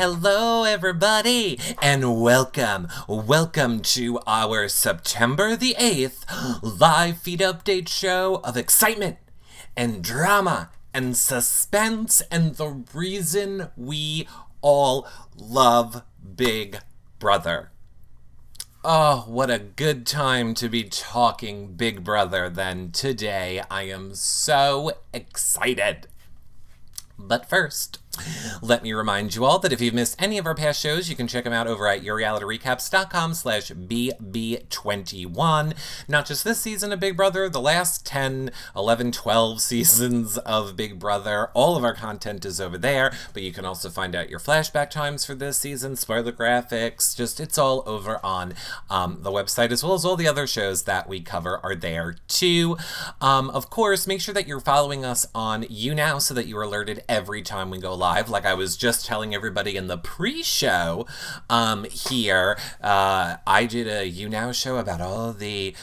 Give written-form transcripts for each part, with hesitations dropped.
Hello, everybody, and welcome to our September the 8th live feed update show of excitement and drama and suspense and the reason we all love Big Brother. Oh, what a good time to be talking Big Brother then today. I am so excited. But first, let me remind you all that if you've missed any of our past shows, you can check them out over at yourrealityrecaps.com/BB21. Not just this season of Big Brother, the last 10, 11, 12 seasons of Big Brother. All of our content is over there, but you can also find out your flashback times for this season, spoiler graphics, it's all over on the website, as well as all the other shows that we cover are there too. Of course, make sure that you're following us on YouNow so that you are alerted every time we go live. Like I was just telling everybody in the pre-show here, I did a YouNow show about all the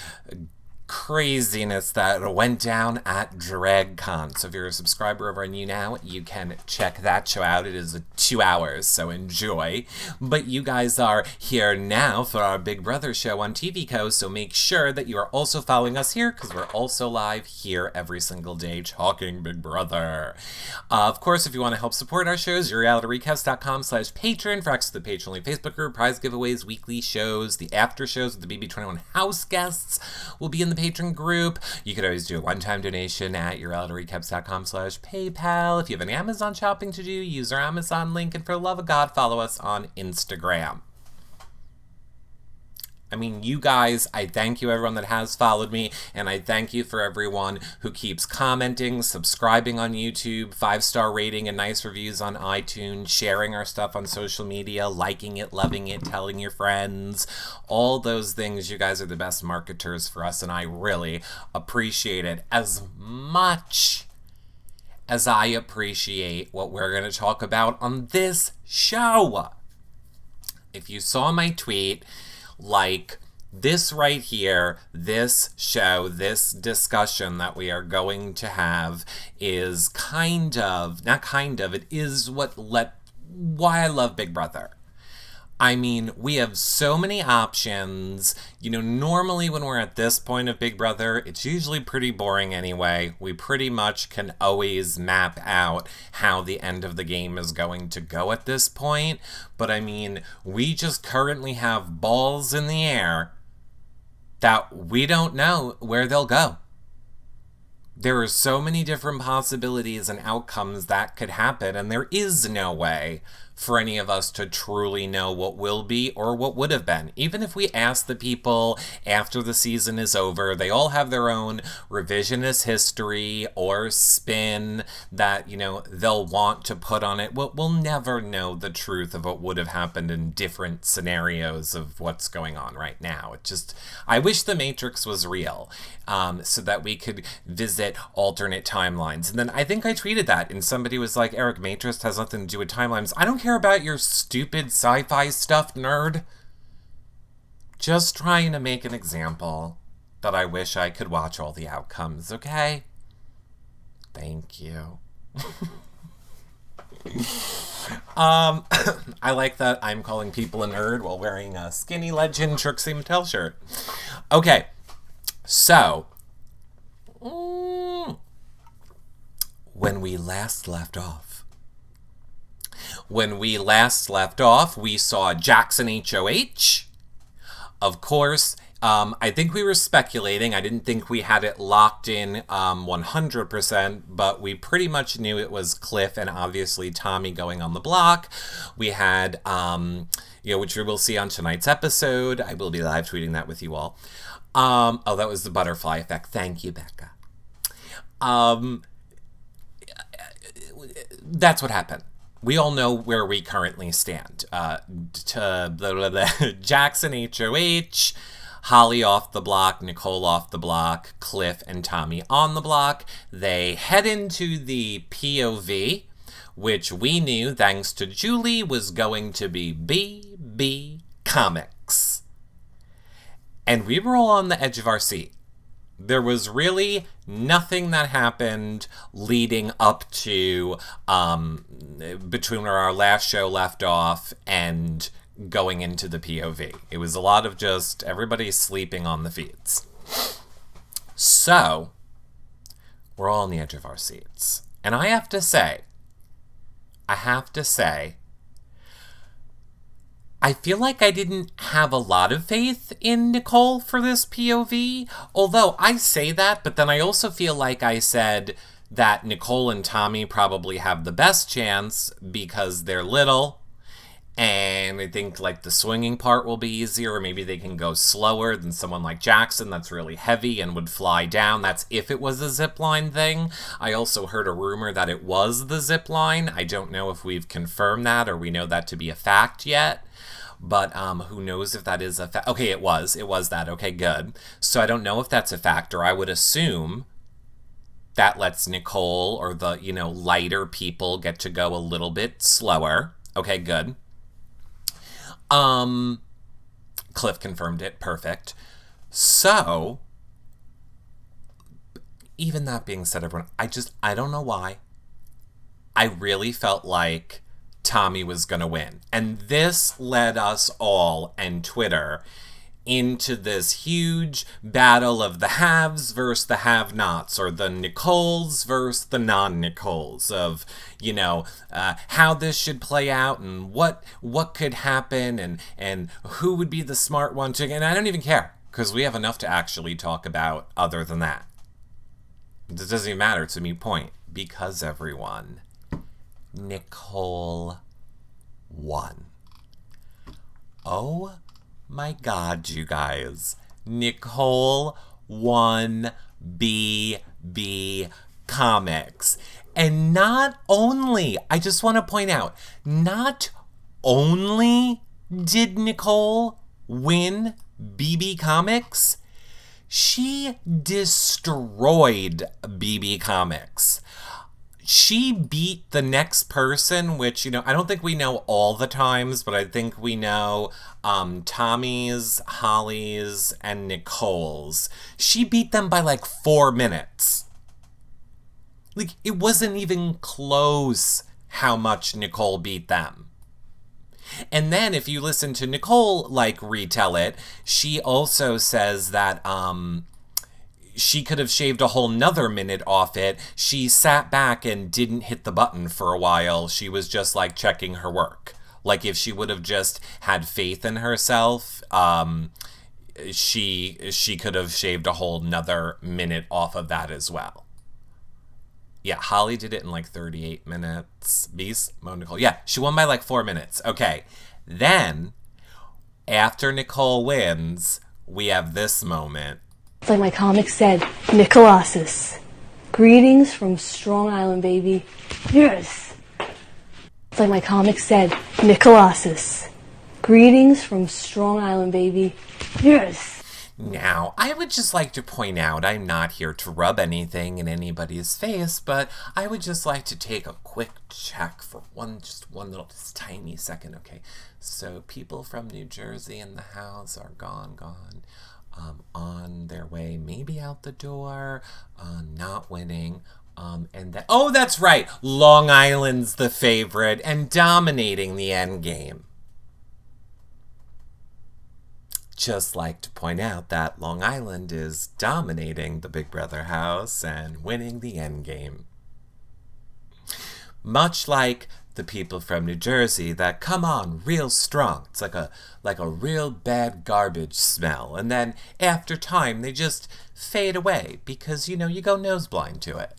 craziness that went down at DragCon. So if you're a subscriber over on YouNow, you can check that show out. It is 2 hours, so enjoy. But you guys are here now for our Big Brother show on TVCo, so make sure that you are also following us here, because we're also live here every single day talking Big Brother. Of course, if you want to help support our shows, yourrealityrecaps.com/patron for access to the page-only Facebook group, prize giveaways, weekly shows, the after shows with the BB21 house guests will be in the patron group. You could always do a one-time donation at yourrealityrecaps.com/PayPal. If you have any Amazon shopping to do, use our Amazon link, and for the love of God, follow us on Instagram. I mean, you guys, I thank you everyone that has followed me, and I thank you for everyone who keeps commenting, subscribing on YouTube, 5-star rating and nice reviews on iTunes, sharing our stuff on social media, liking it, loving it, telling your friends, all those things. You guys are the best marketers for us, and I really appreciate it as much as I appreciate what we're going to talk about on this show. If you saw my tweet, like this right here, this show, this discussion that we are going to have is it is why I love Big Brother. I mean, we have so many options. You know, normally when we're at this point of Big Brother, it's usually pretty boring anyway. We pretty much can always map out how the end of the game is going to go at this point. But I mean, we just currently have balls in the air that we don't know where they'll go. There are so many different possibilities and outcomes that could happen, and there is no way for any of us to truly know what will be or what would have been. Even if we ask the people after the season is over, they all have their own revisionist history or spin that, you know, they'll want to put on it. We'll never know the truth of what would have happened in different scenarios of what's going on right now. I wish the Matrix was real, so that we could visit alternate timelines. And then I think I tweeted that, and somebody was like, Eric, Matrix has nothing to do with timelines. I don't care about your stupid sci-fi stuff, nerd. Just trying to make an example that I wish I could watch all the outcomes, okay? Thank you. I like that I'm calling people a nerd while wearing a Skinny Legend Trixie Mattel shirt. Okay, so when we last left off, we saw Jackson HOH. Of course, I think we were speculating. I didn't think we had it locked in 100%, but we pretty much knew it was Cliff and obviously Tommy going on the block. We had, which we will see on tonight's episode. I will be live tweeting that with you all. That was the butterfly effect. Thank you, Becca. That's what happened. We all know where we currently stand. Jackson HOH, Holly off the block, Nicole off the block, Cliff and Tommy on the block. They head into the POV, which we knew, thanks to Julie, was going to be BB Comics. And we were all on the edge of our seat. There was really nothing that happened leading up to between where our last show left off and going into the POV. It was a lot of just everybody sleeping on the feeds. So, we're all on the edge of our seats. And I have to say, I feel like I didn't have a lot of faith in Nicole for this POV. Although I say that, but then I also feel like I said that Nicole and Tommy probably have the best chance because they're little. And I think like the swinging part will be easier, or maybe they can go slower than someone like Jackson that's really heavy and would fly down. That's if it was a zipline thing. I also heard a rumor that it was the zipline. I don't know if we've confirmed that or we know that to be a fact yet. But who knows if that is a fact. Okay, it was that. Okay, good. So I don't know if that's a factor. I would assume that lets Nicole or the, lighter people get to go a little bit slower. Okay, good. Cliff confirmed it. Perfect. So, even that being said, everyone, I don't know why. I really felt like Tommy was going to win. And this led us all and Twitter into this huge battle of the haves versus the have-nots, or the Nicoles versus the non-Nicoles, of, how this should play out and what could happen and who would be the smart one to, and I don't even care, because we have enough to actually talk about other than that. It doesn't even matter, it's a moot point, because everyone, Nicole won. Oh my God, you guys. Nicole won BB Comics. And not only, I just want to point out, not only did Nicole win BB Comics, she destroyed BB Comics. She beat the next person, which, I don't think we know all the times, but I think we know Tommy's, Holly's, and Nicole's. She beat them by like 4 minutes. Like, it wasn't even close how much Nicole beat them. And then if you listen to Nicole, retell it, she also says that, she could have shaved a whole nother minute off it. She sat back and didn't hit the button for a while. She was just checking her work. Like if she would have just had faith in herself, she could have shaved a whole nother minute off of that as well. Yeah, Holly did it in 38 minutes. Beast, Nicole. Yeah, she won by 4 minutes. Okay. Then, after Nicole wins, we have this moment. It's like my comic said, Nicolasis. Greetings from Strong Island, baby. Yes. It's like my comic said, Nicolasis. Greetings from Strong Island, baby. Yes. Now, I would just like to point out, I'm not here to rub anything in anybody's face, but I would just like to take a quick check for one little tiny second, okay? So, people from New Jersey in the house are gone. On their way, maybe out the door, not winning, and that, oh, that's right, Long Island's the favorite and dominating the end game. Just like to point out that Long Island is dominating the Big Brother house and winning the end game. Much like the people from New Jersey that come on real strong. It's like a real bad garbage smell. And then after time, they just fade away because, you go nose blind to it.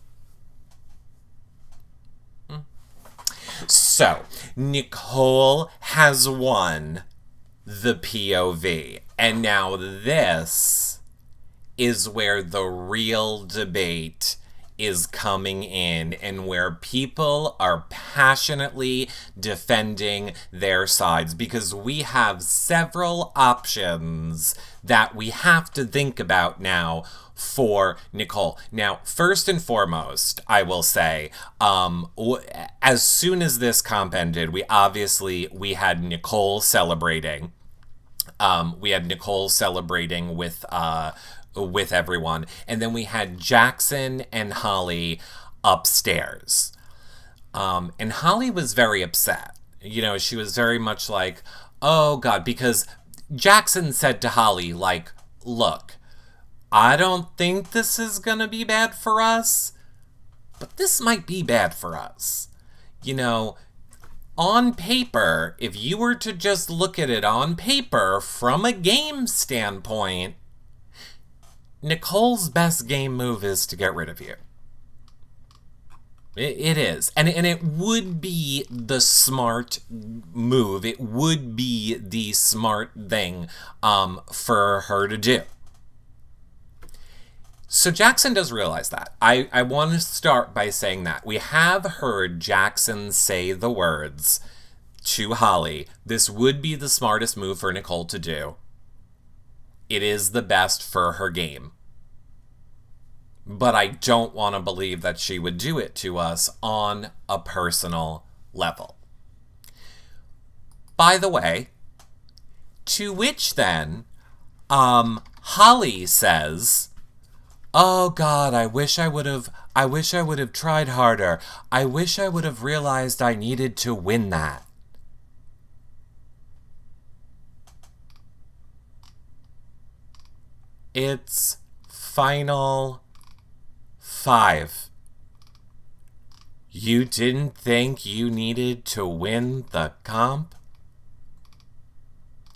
So, Nicole has won the POV. And now this is where the real debate is coming in, and where people are passionately defending their sides, because we have several options that we have to think about now for Nicole. Now, first and foremost, I will say, as soon as this comp ended, we had Nicole celebrating. We had Nicole celebrating with everyone. And then we had Jackson and Holly upstairs. And Holly was very upset. You know, she was very much like, oh God, because Jackson said to Holly, like, look, I don't think this is gonna be bad for us, but this might be bad for us. You know, on paper, if you were to just look at it on paper from a game standpoint, Nicole's best game move is to get rid of you. It is. And it would be the smart move. It would be the smart thing for her to do. So Jackson does realize that. I want to start by saying that. We have heard Jackson say the words to Holly, this would be the smartest move for Nicole to do. It is the best for her game. But I don't want to believe that she would do it to us on a personal level. By the way, to which then, Holly says, oh God, I wish I would have tried harder. I wish I would have realized I needed to win that. It's final 5. You didn't think you needed to win the comp?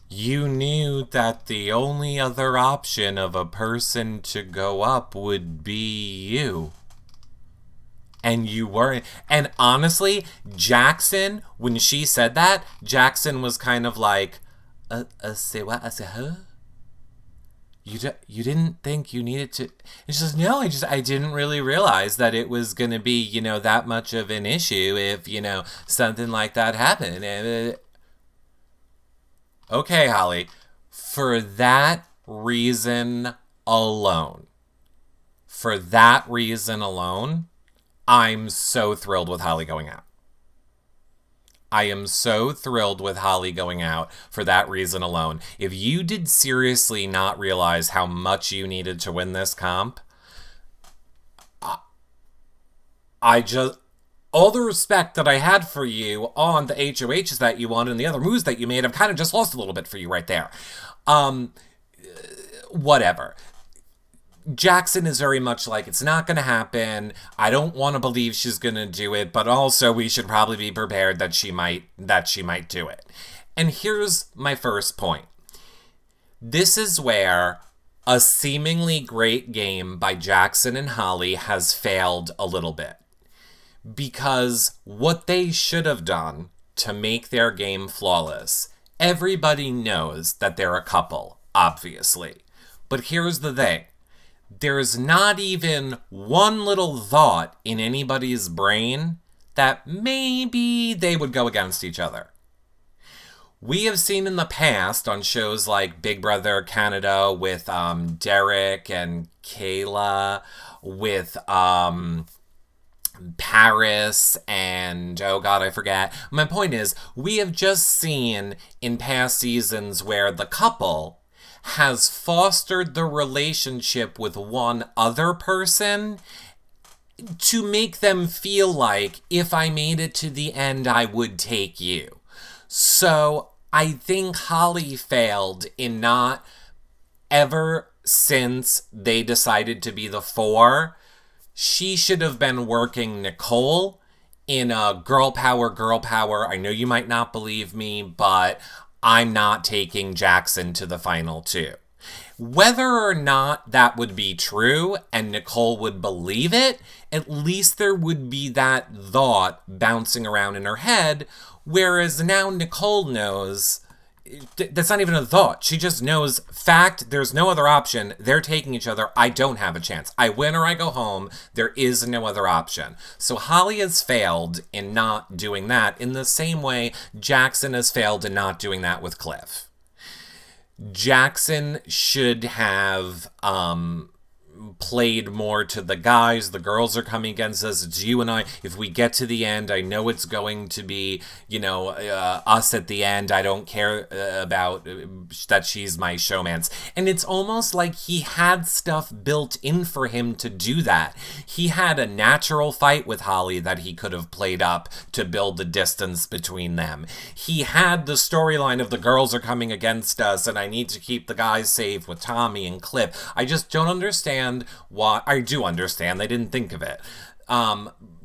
You knew that the only other option of a person to go up would be you. And you weren't. And honestly, Jackson, when she said that, Jackson was kind of like, say what? I said, huh? You didn't think you needed to. And she says, no, I didn't really realize that it was going to be, you know, that much of an issue if, you know, something like that happened. And okay, Holly, for that reason alone, I'm so thrilled with Holly going out. I am so thrilled with Holly going out for that reason alone. If you did seriously not realize how much you needed to win this comp, I just, all the respect that I had for you on the HOHs that you won and the other moves that you made, I've kind of just lost a little bit for you right there. Whatever. Jackson is very much like, it's not going to happen. I don't want to believe she's going to do it, but also we should probably be prepared that she might do it. And here's my first point. This is where a seemingly great game by Jackson and Holly has failed a little bit. Because what they should have done to make their game flawless, everybody knows that they're a couple, obviously. But here's the thing. There's not even one little thought in anybody's brain that maybe they would go against each other. We have seen in the past on shows like Big Brother Canada with Derek and Kayla, with Paris and, oh God, I forget. My point is, we have just seen in past seasons where the couple has fostered the relationship with one other person to make them feel like, if I made it to the end, I would take you. So I think Holly failed in not, ever since they decided to be the 4, she should have been working Nicole in a girl power. I know you might not believe me, but I'm not taking Jackson to the final 2. Whether or not that would be true and Nicole would believe it, at least there would be that thought bouncing around in her head, whereas now Nicole knows that's not even a thought. She just knows fact, there's no other option. They're taking each other. I don't have a chance. I win or I go home. There is no other option. So Holly has failed in not doing that in the same way Jackson has failed in not doing that with Cliff. Jackson should have played more to the guys. The girls are coming against us. It's you and I. If we get to the end, I know it's going to be, us at the end. I don't care about that she's my showmance. And it's almost like he had stuff built in for him to do that. He had a natural fight with Holly that he could have played up to build the distance between them. He had the storyline of the girls are coming against us and I need to keep the guys safe with Tommy and Cliff. I just don't understand why. I do understand they didn't think of it.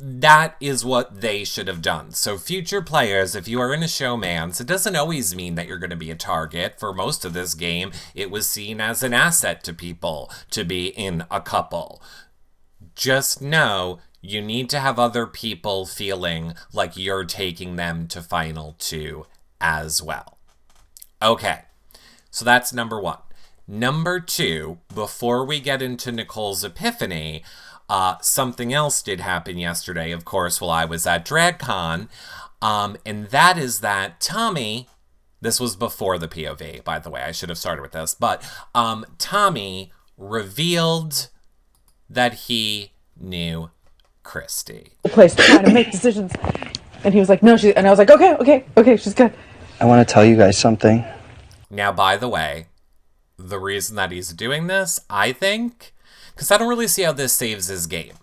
That is what they should have done. So future players, if you are in a showmance, it doesn't always mean that you're going to be a target. For most of this game, it was seen as an asset to people to be in a couple. Just know you need to have other people feeling like you're taking them to Final 2 as well. Okay, so that's number 1. Number 2, before we get into Nicole's epiphany, something else did happen yesterday, of course, while I was at DragCon, and that is that Tommy, this was before the POV, by the way, I should have started with this, but Tommy revealed that he knew Christy. Place to try to make decisions, and he was like, no, and I was like, okay, she's good. I want to tell you guys something. Now, by the way, the reason that he's doing this, I think, because I don't really see how this saves his game.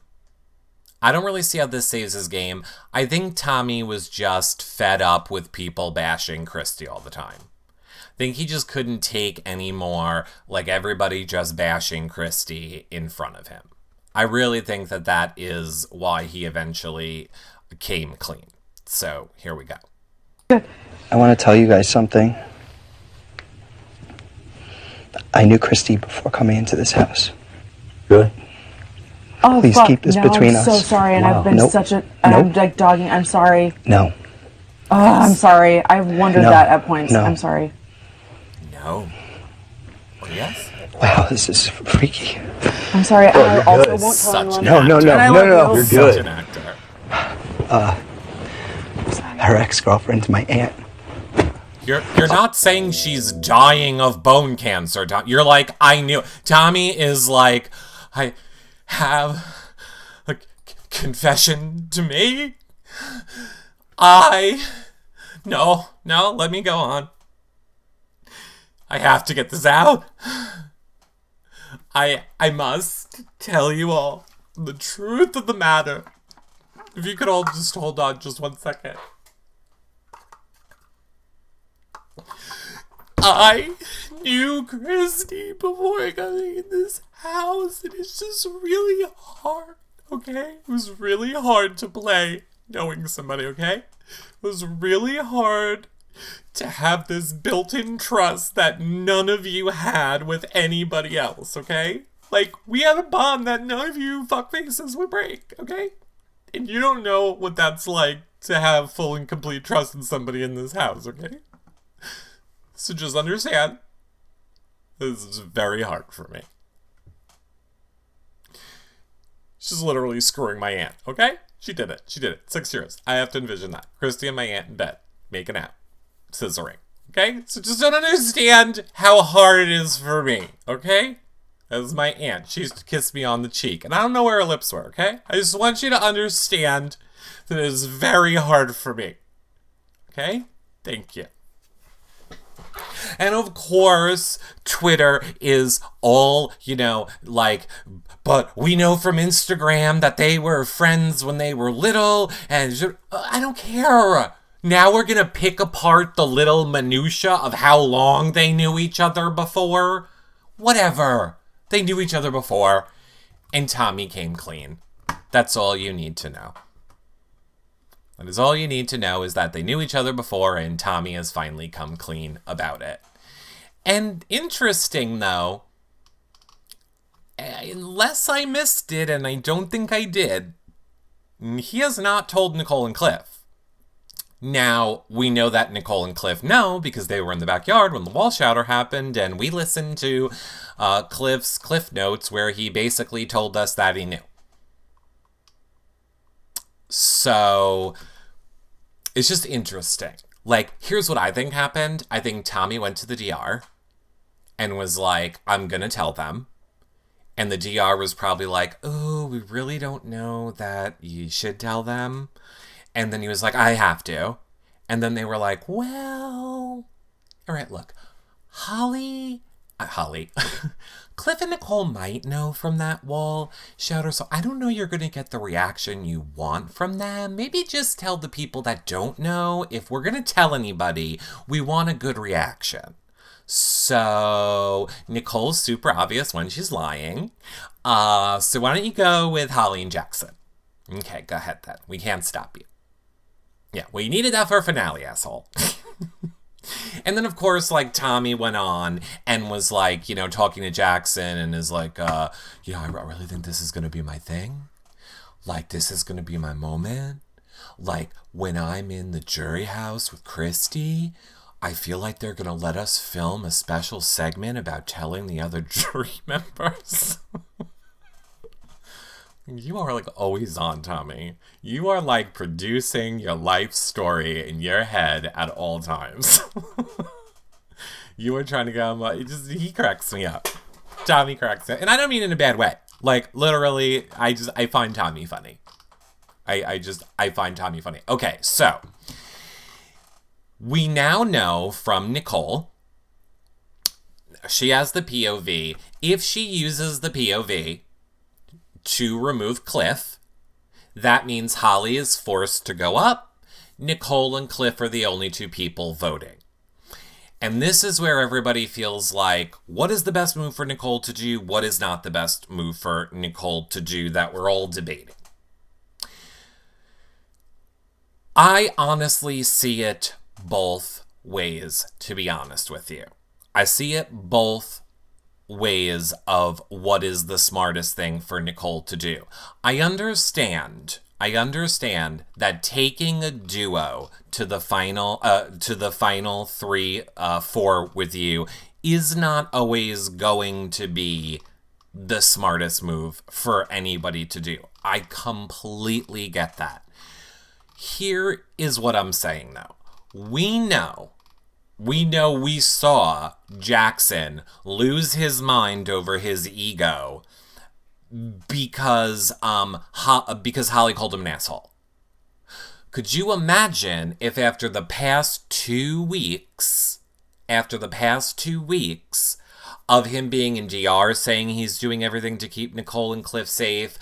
I think Tommy was just fed up with people bashing Christy all the time. I think he just couldn't take any more, like, everybody just bashing Christy in front of him. I really think that is why he eventually came clean. So, here we go. I want to tell you guys something. I knew Christy before coming into this house. Really? Oh, please fuck. keep this No, between us. us. I'm so sorry, and Wow. I've been Nope. such a... Nope. I'm like dogging. I'm sorry. No. Oh, I'm sorry. I've wondered No. that at points. No. I'm sorry. No. Or yes? Wow, this is freaky. I'm sorry. I you're also good. won't tell Such anyone. an No, no, actor. no, And I no, love no. you. You're Such good. an actor. Her ex-girlfriend's my aunt. You're not saying she's dying of bone cancer. You're like, I knew. Tommy is like, I have a confession to make. No, let me go on. I have to get this out. I must tell you all the truth of the matter. If you could all just hold on just 1 second. I knew Christy before I got in this house, and it's just really hard, okay? It was really hard to play knowing somebody, okay? It was really hard to have this built-in trust that none of you had with anybody else, okay? Like, we had a bond that none of you fuckfaces would break, okay? And you don't know what that's like to have full and complete trust in somebody in this house, okay? So just understand, this is very hard for me. She's literally screwing my aunt, okay? She did it. 6 years. I have to envision that. Christy and my aunt in bed, making out, scissoring, okay? So just don't understand how hard it is for me, okay? As my aunt, she used to kiss me on the cheek, and I don't know where her lips were, okay? I just want you to understand that it is very hard for me, okay? Thank you. And of course, Twitter is all, like, but we know from Instagram that they were friends when they were little, and I don't care. Now we're gonna pick apart the little minutia of how long they knew each other before. Whatever. They knew each other before, and Tommy came clean. That's all you need to know. That is all you need to know, is that they knew each other before and Tommy has finally come clean about it. And interesting, though, unless I missed it, and I don't think I did, he has not told Nicole and Cliff. Now, we know that Nicole and Cliff know because they were in the backyard when the wall shatter happened, and we listened to Cliff's Cliff Notes where he basically told us that he knew. So, it's just interesting. Like, here's what I think happened. I think Tommy went to the DR and was like, I'm gonna tell them. And the DR was probably like, oh, we really don't know that you should tell them. And then he was like, I have to. And then they were like, well, all right, look, Holly, Cliff and Nicole might know from that wall shouter, so I don't know you're going to get the reaction you want from them. Maybe just tell the people that don't know. If we're going to tell anybody, we want a good reaction. So Nicole's super obvious when she's lying. So why don't you go with Holly and Jackson? Okay, go ahead then. We can't stop you. Yeah, well, you needed that for a finale, asshole. And then, of course, like, Tommy went on and was, like, you know, talking to Jackson and is like, I really think this is going to be my thing. Like, this is going to be my moment. Like, when I'm in the jury house with Christy, I feel like they're going to let us film a special segment about telling the other jury members. You are, like, always on, Tommy. You are, like, producing your life story in your head at all times. You are trying to go, he cracks me up. Tommy cracks me up. And I don't mean in a bad way. Like, literally, I find Tommy funny. I find Tommy funny. Okay, so we now know from Nicole, she has the POV. If she uses the POV to remove Cliff, that means Holly is forced to go up. Nicole and Cliff are the only two people voting. And this is where everybody feels like, what is the best move for Nicole to do? What is not the best move for Nicole to do that we're all debating? I honestly see it both ways, to be honest with you. I see it both ways of what is the smartest thing for Nicole to do. I understand that taking a duo to the final 4 with you is not always going to be the smartest move for anybody to do. I completely get that. Here is what I'm saying, though. We saw Jackson lose his mind over his ego because Holly called him an asshole. Could you imagine if after the past 2 weeks of him being in DR saying he's doing everything to keep Nicole and Cliff safe,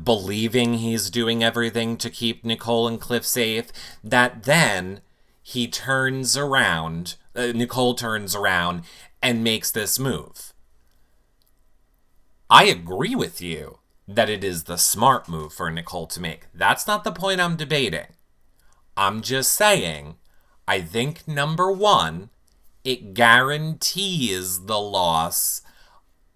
believing he's doing everything to keep Nicole and Cliff safe, that then he turns around, Nicole turns around and makes this move. I agree with you that it is the smart move for Nicole to make. That's not the point I'm debating. I'm just saying, I think number one, it guarantees the loss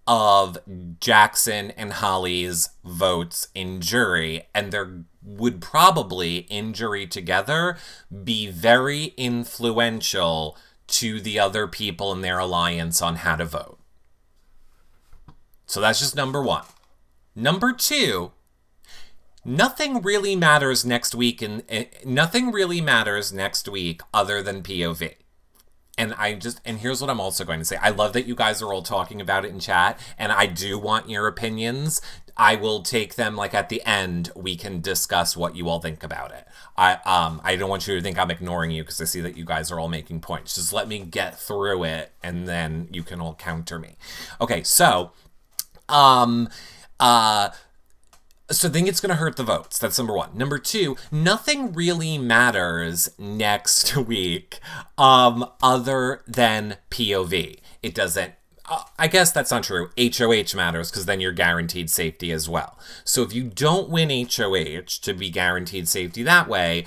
of Jackson and Holly's votes in jury, and there would probably, in jury together, be very influential to the other people in their alliance on how to vote. So that's just number one. Number two, nothing really matters next week other than POV. And here's what I'm also going to say. I love that you guys are all talking about it in chat, and I do want your opinions. I will take them, like, at the end, we can discuss what you all think about it. I don't want you to think I'm ignoring you because I see that you guys are all making points. Just let me get through it, and then you can all counter me. Okay, so, so I think it's going to hurt the votes. That's number one. Number two, nothing really matters next week other than POV. It doesn't, I guess that's not true. HOH matters because then you're guaranteed safety as well. So if you don't win HOH to be guaranteed safety that way,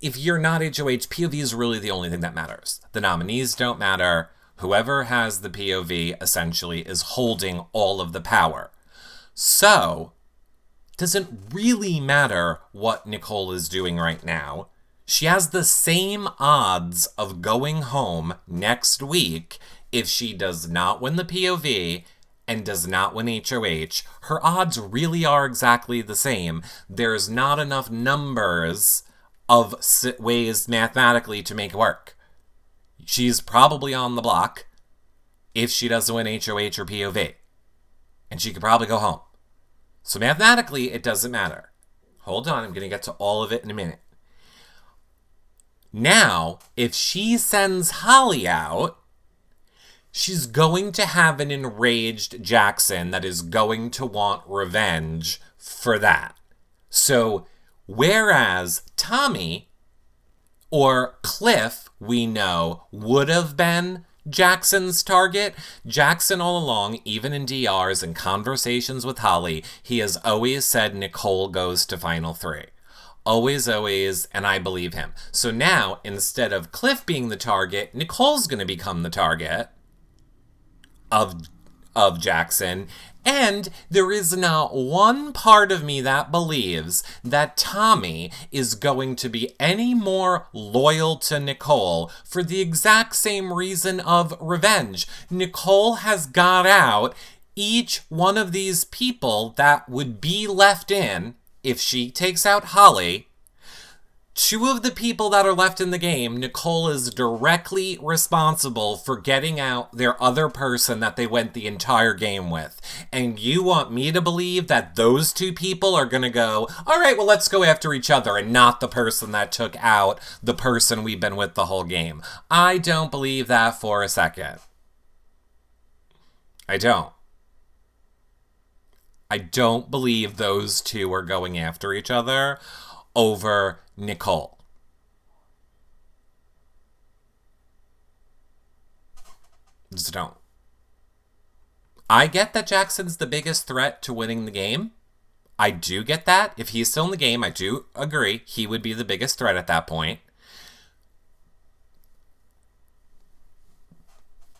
if you're not HOH, POV is really the only thing that matters. The nominees don't matter. Whoever has the POV essentially is holding all of the power. So doesn't really matter what Nicole is doing right now. She has the same odds of going home next week if she does not win the POV and does not win HOH. Her odds really are exactly the same. There's not enough numbers of ways mathematically to make it work. She's probably on the block if she doesn't win HOH or POV. and she could probably go home. So mathematically, it doesn't matter. Hold on, I'm going to get to all of it in a minute. Now, if she sends Holly out, she's going to have an enraged Jackson that is going to want revenge for that. So, whereas Tommy or Cliff, we know, would have been Jackson's target, Jackson all along, even in DRs and conversations with Holly, he has always said Nicole goes to Final 3. Always, and I believe him. So now, instead of Cliff being the target, Nicole's going to become the target of Jackson. And there is not one part of me that believes that Tommy is going to be any more loyal to Nicole for the exact same reason of revenge. Nicole has got out each one of these people that would be left in if she takes out Holly. Two of the people that are left in the game, Nicole is directly responsible for getting out their other person that they went the entire game with. And you want me to believe that those two people are going to go, all right, well, let's go after each other, and not the person that took out the person we've been with the whole game. I don't believe that for a second. I don't. I don't believe those two are going after each other over Nicole. Just don't. I get that Jackson's the biggest threat to winning the game. I do get that. If he's still in the game, I do agree. He would be the biggest threat at that point.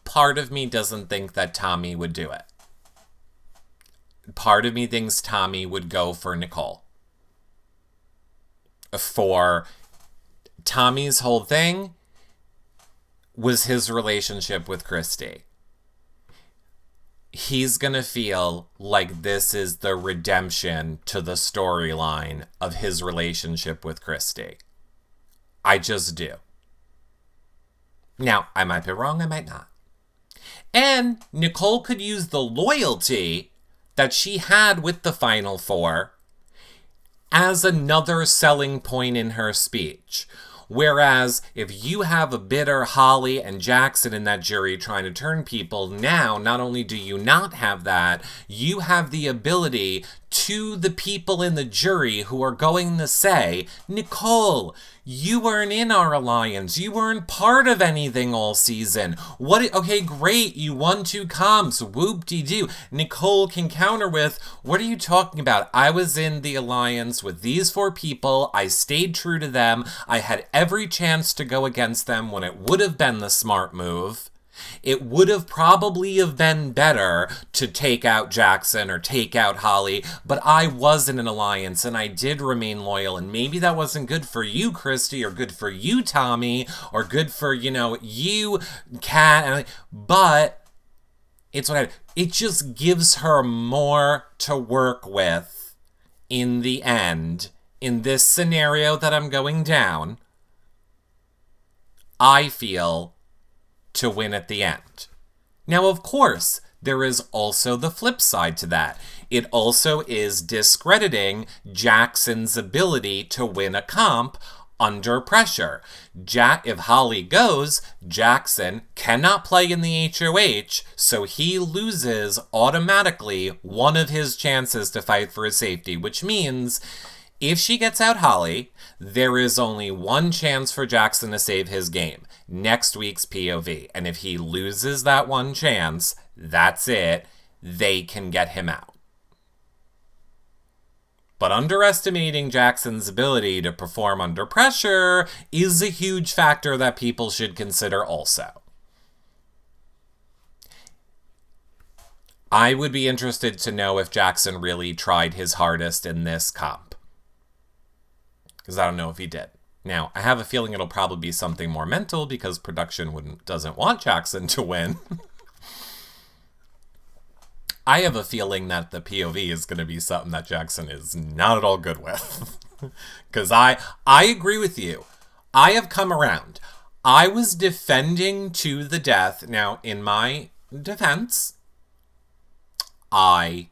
Part of me doesn't think that Tommy would do it. Part of me thinks Tommy would go for Nicole. For Tommy's whole thing was his relationship with Christy. He's gonna feel like this is the redemption to the storyline of his relationship with Christy. I just do. Now, I might be wrong, I might not. And Nicole could use the loyalty that she had with the Final Four as another selling point in her speech. Whereas if you have a bitter Holly and Jackson in that jury trying to turn people, now not only do you not have that, you have the ability to the people in the jury who are going to say, Nicole, you weren't in our alliance. You weren't part of anything all season. Okay, great. You won 2 comps. Whoop-de-doo. Nicole can counter with, what are you talking about? I was in the alliance with these 4 people. I stayed true to them. I had every chance to go against them when it would have been the smart move. It would have probably have been better to take out Jackson or take out Holly, but I was in an alliance and I did remain loyal, and maybe that wasn't good for you, Christy, or good for you, Tommy, or good for, you, Kat, but it's what it just gives her more to work with in the end. In this scenario that I'm going down, I feel, to win at the end. Now, of course, there is also the flip side to that. It also is discrediting Jackson's ability to win a comp under pressure. If Holly goes, Jackson cannot play in the HOH, so he loses automatically one of his chances to fight for his safety, which means if she gets out Holly, there is only one chance for Jackson to save his game, next week's POV. And if he loses that one chance, that's it. They can get him out. But underestimating Jackson's ability to perform under pressure is a huge factor that people should consider also. I would be interested to know if Jackson really tried his hardest in this comp, because I don't know if he did. Now, I have a feeling it'll probably be something more mental because production doesn't want Jackson to win. I have a feeling that the POV is going to be something that Jackson is not at all good with. Because I agree with you. I have come around. I was defending to the death. Now, in my defense, I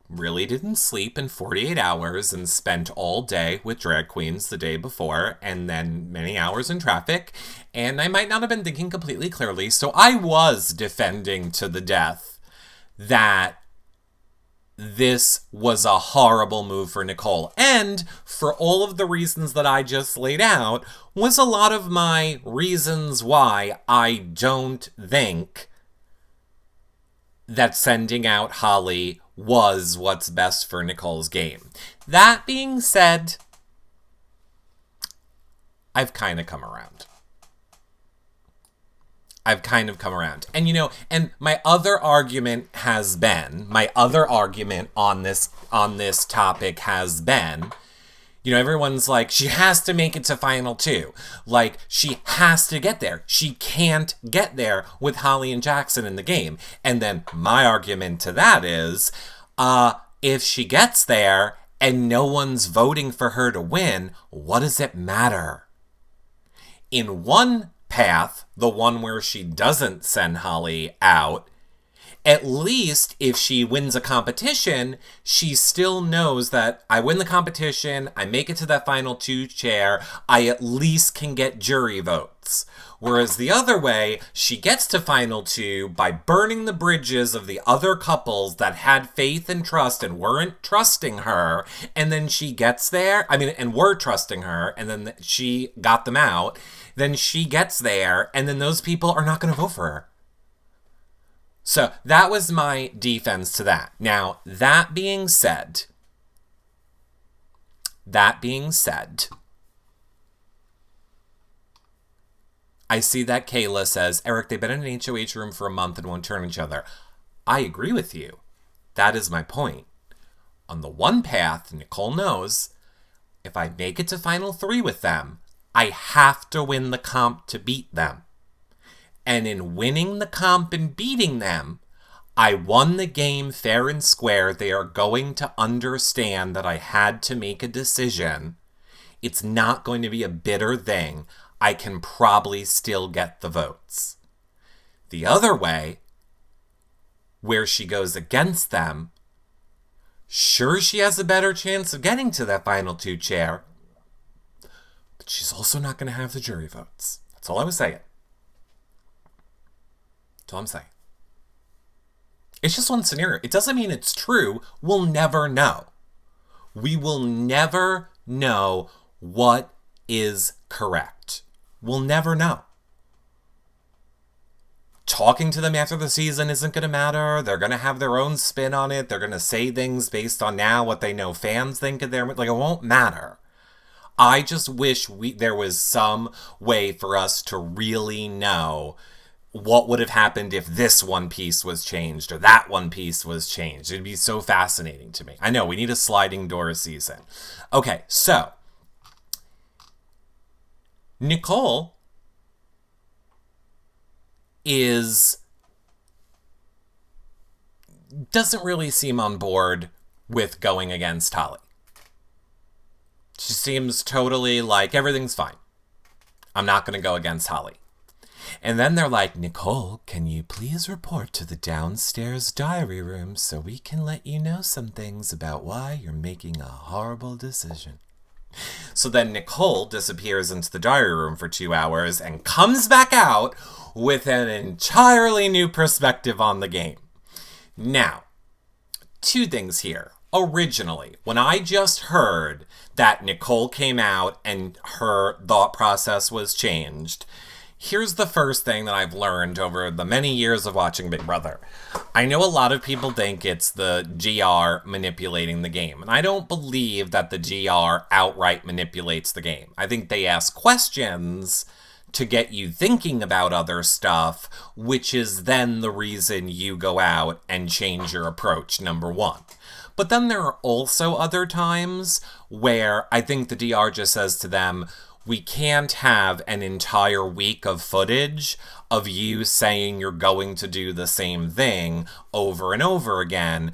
really didn't sleep in 48 hours and spent all day with drag queens the day before and then many hours in traffic, and I might not have been thinking completely clearly, so I was defending to the death that this was a horrible move for Nicole. And for all of the reasons that I just laid out, was a lot of my reasons why I don't think that sending out Holly was what's best for Nicole's game. That being said, I've kind of come around. And and my other argument on this topic has been, everyone's like, she has to make it to final 2. Like, she has to get there. She can't get there with Holly and Jackson in the game. And then my argument to that is, if she gets there and no one's voting for her to win, what does it matter? In one path, the one where she doesn't send Holly out, at least if she wins a competition, she still knows that I win the competition, I make it to that final 2 chair, I at least can get jury votes. Whereas the other way, she gets to final 2 by burning the bridges of the other couples that had faith and trust and weren't trusting her, and then she gets there, and were trusting her, and then she got them out, then she gets there, and then those people are not going to vote for her. So that was my defense to that. Now, that being said, I see that Kayla says, Eric, they've been in an HOH room for a month and won't turn each other. I agree with you. That is my point. On the one path, Nicole knows, if I make it to final 3 with them, I have to win the comp to beat them. And in winning the comp and beating them, I won the game fair and square. They are going to understand that I had to make a decision. It's not going to be a bitter thing. I can probably still get the votes. The other way, where she goes against them, sure, she has a better chance of getting to that final 2 chair, but she's also not going to have the jury votes. That's all I was saying. That's all I'm saying. It's just one scenario. It doesn't mean it's true. We'll never know. We will never know what is correct. We'll never know. Talking to them after the season isn't going to matter. They're going to have their own spin on it. They're going to say things based on now what they know fans think of their... Like, it won't matter. I just wish there was some way for us to really know what would have happened if this one piece was changed or that one piece was changed. It'd be so fascinating to me. I know, we need a sliding door season. Okay, so Nicole doesn't really seem on board with going against Holly. She seems totally like, everything's fine. I'm not going to go against Holly. And then they're like, Nicole, can you please report to the downstairs diary room so we can let you know some things about why you're making a horrible decision. So then Nicole disappears into the diary room for 2 hours and comes back out with an entirely new perspective on the game. Now, 2 things here. Originally, when I just heard that Nicole came out and her thought process was changed, here's the first thing that I've learned over the many years of watching Big Brother. I know a lot of people think it's the GR manipulating the game, and I don't believe that the GR outright manipulates the game. I think they ask questions to get you thinking about other stuff, which is then the reason you go out and change your approach, number 1. But then there are also other times where I think the DR just says to them, we can't have an entire week of footage of you saying you're going to do the same thing over and over again.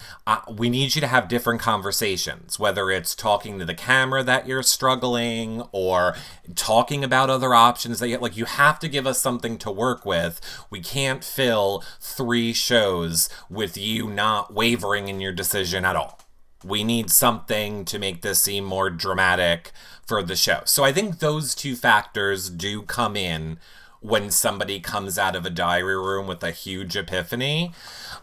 We need you to have different conversations, whether it's talking to the camera that you're struggling or talking about other options that you have to give us something to work with. We can't fill 3 shows with you not wavering in your decision at all. We need something to make this seem more dramatic for the show. So I think those 2 factors do come in when somebody comes out of a diary room with a huge epiphany.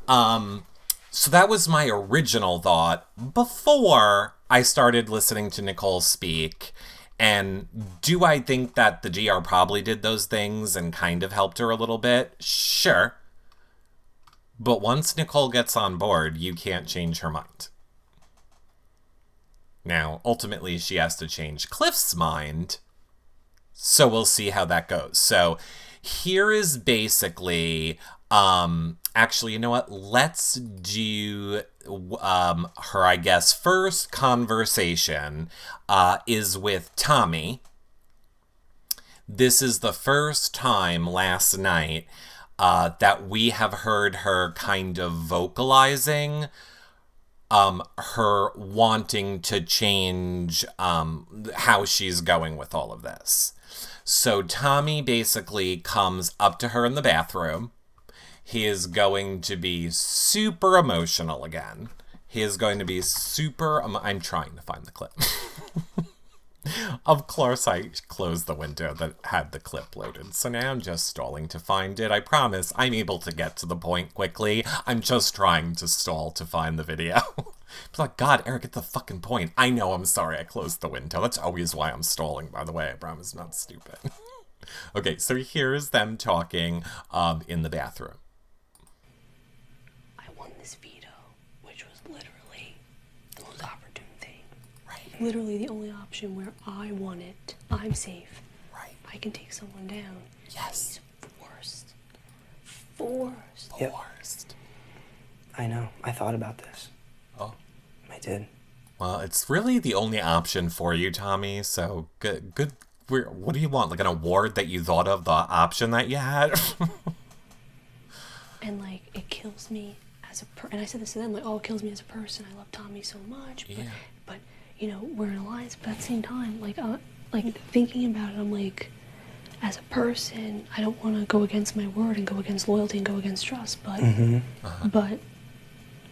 So that was my original thought before I started listening to Nicole speak. And do I think that the DR probably did those things and kind of helped her a little bit? Sure. But once Nicole gets on board, you can't change her mind. Now, ultimately, she has to change Cliff's mind, so we'll see how that goes. So here is basically, actually, you know what? Let's do her, I guess, first conversation is with Tommy. This is the first time last night that we have heard her kind of vocalizing her wanting to change how she's going with all of this. So Tommy basically comes up to her in the bathroom. He is going to be super emotional again. He is going to be super... I'm trying to find the clip. Of course, I closed the window that had the clip loaded, so now I'm just stalling to find it. I promise I'm able to get to the point quickly. I'm just trying to stall to find the video. It's like, God, Eric, get the fucking point. I know, I'm sorry I closed the window. That's always why I'm stalling, by the way. I promise I'm not stupid. Okay, so here's them talking in the bathroom. I won this veto, which was literally the most opportune thing. Right. Literally the only option where I won it. I'm safe. Right. I can take someone down. Yes. He's forced. Forced. Yep. Forced. I know. I thought about this. Oh. I did. Well, it's really the only option for you, Tommy, so good. What do you want? Like an award that you thought of the option that you had? And like, it kills me as a and I said this to them, like, oh, it kills me as a person. I love Tommy so much, but you know, we're in an alliance. But at the same time, like thinking about it, I'm like, as a person, I don't want to go against my word and go against loyalty and go against trust. But but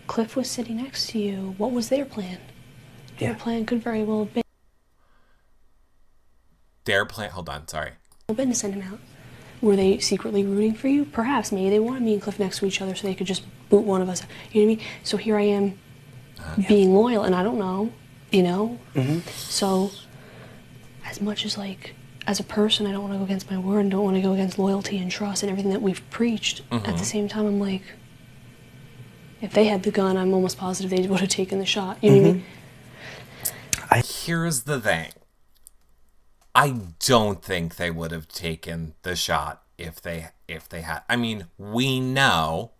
Cliff was sitting next to you. What was their plan? Their plan could very well have been. Their plan. Hold on, sorry. Been to send him out. Were they secretly rooting for you? Perhaps. Maybe they wanted me and Cliff next to each other so they could just boot one of us. You know what I mean? So here I am being loyal, and I don't know, you know? So as much as, like, as a person, I don't want to go against my word and don't want to go against loyalty and trust and everything that we've preached. At the same time, I'm like, if they had the gun, I'm almost positive they would have taken the shot. You know what I mean? Here's the thing. I don't think they would have taken the shot if they had. I mean, we know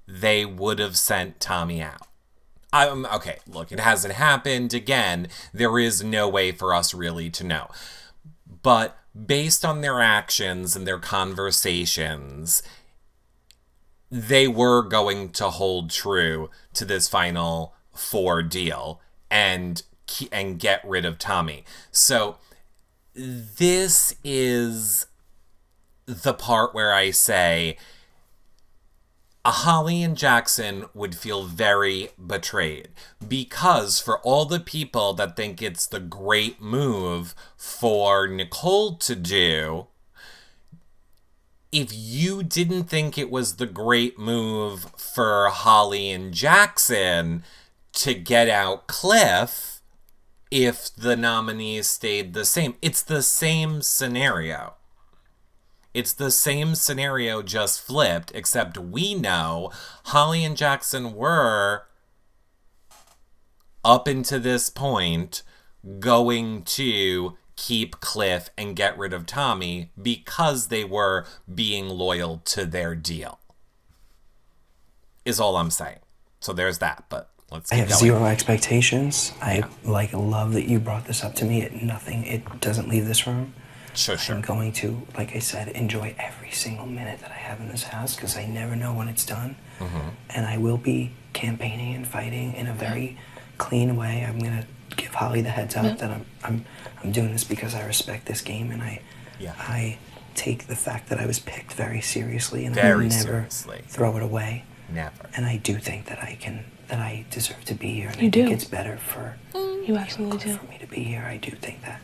they would have sent Tommy out. Okay, look, it hasn't happened. Again, there is no way for us really to know. But based on their actions and their conversations, they were going to hold true to this Final Four deal and get rid of Tommy. So this is the part where I say Holly and Jackson would feel very betrayed, because for all the people that think it's the great move for Nicole to do, if you didn't think it was the great move for Holly and Jackson to get out Cliff, if the nominees stayed the same, it's the same scenario. It's the same scenario, just flipped, except we know Holly and Jackson were, up until this point, going to keep Cliff and get rid of Tommy because they were being loyal to their deal. Is all I'm saying. So there's that, but let's I keep have going. zero expectations. I love that you brought this up to me. It doesn't leave this room. Sure. I'm going to, like I said, enjoy every single minute that I have in this house because I never know when it's done. And I will be campaigning and fighting in a very clean way. I'm gonna give Holly the heads up that I'm doing this because I respect this game, and I take the fact that I was picked very seriously, and I will never throw it away. Never. And I do think that I deserve to be here, and You I think do. it's better for You absolutely do. for me to be here. I do think that.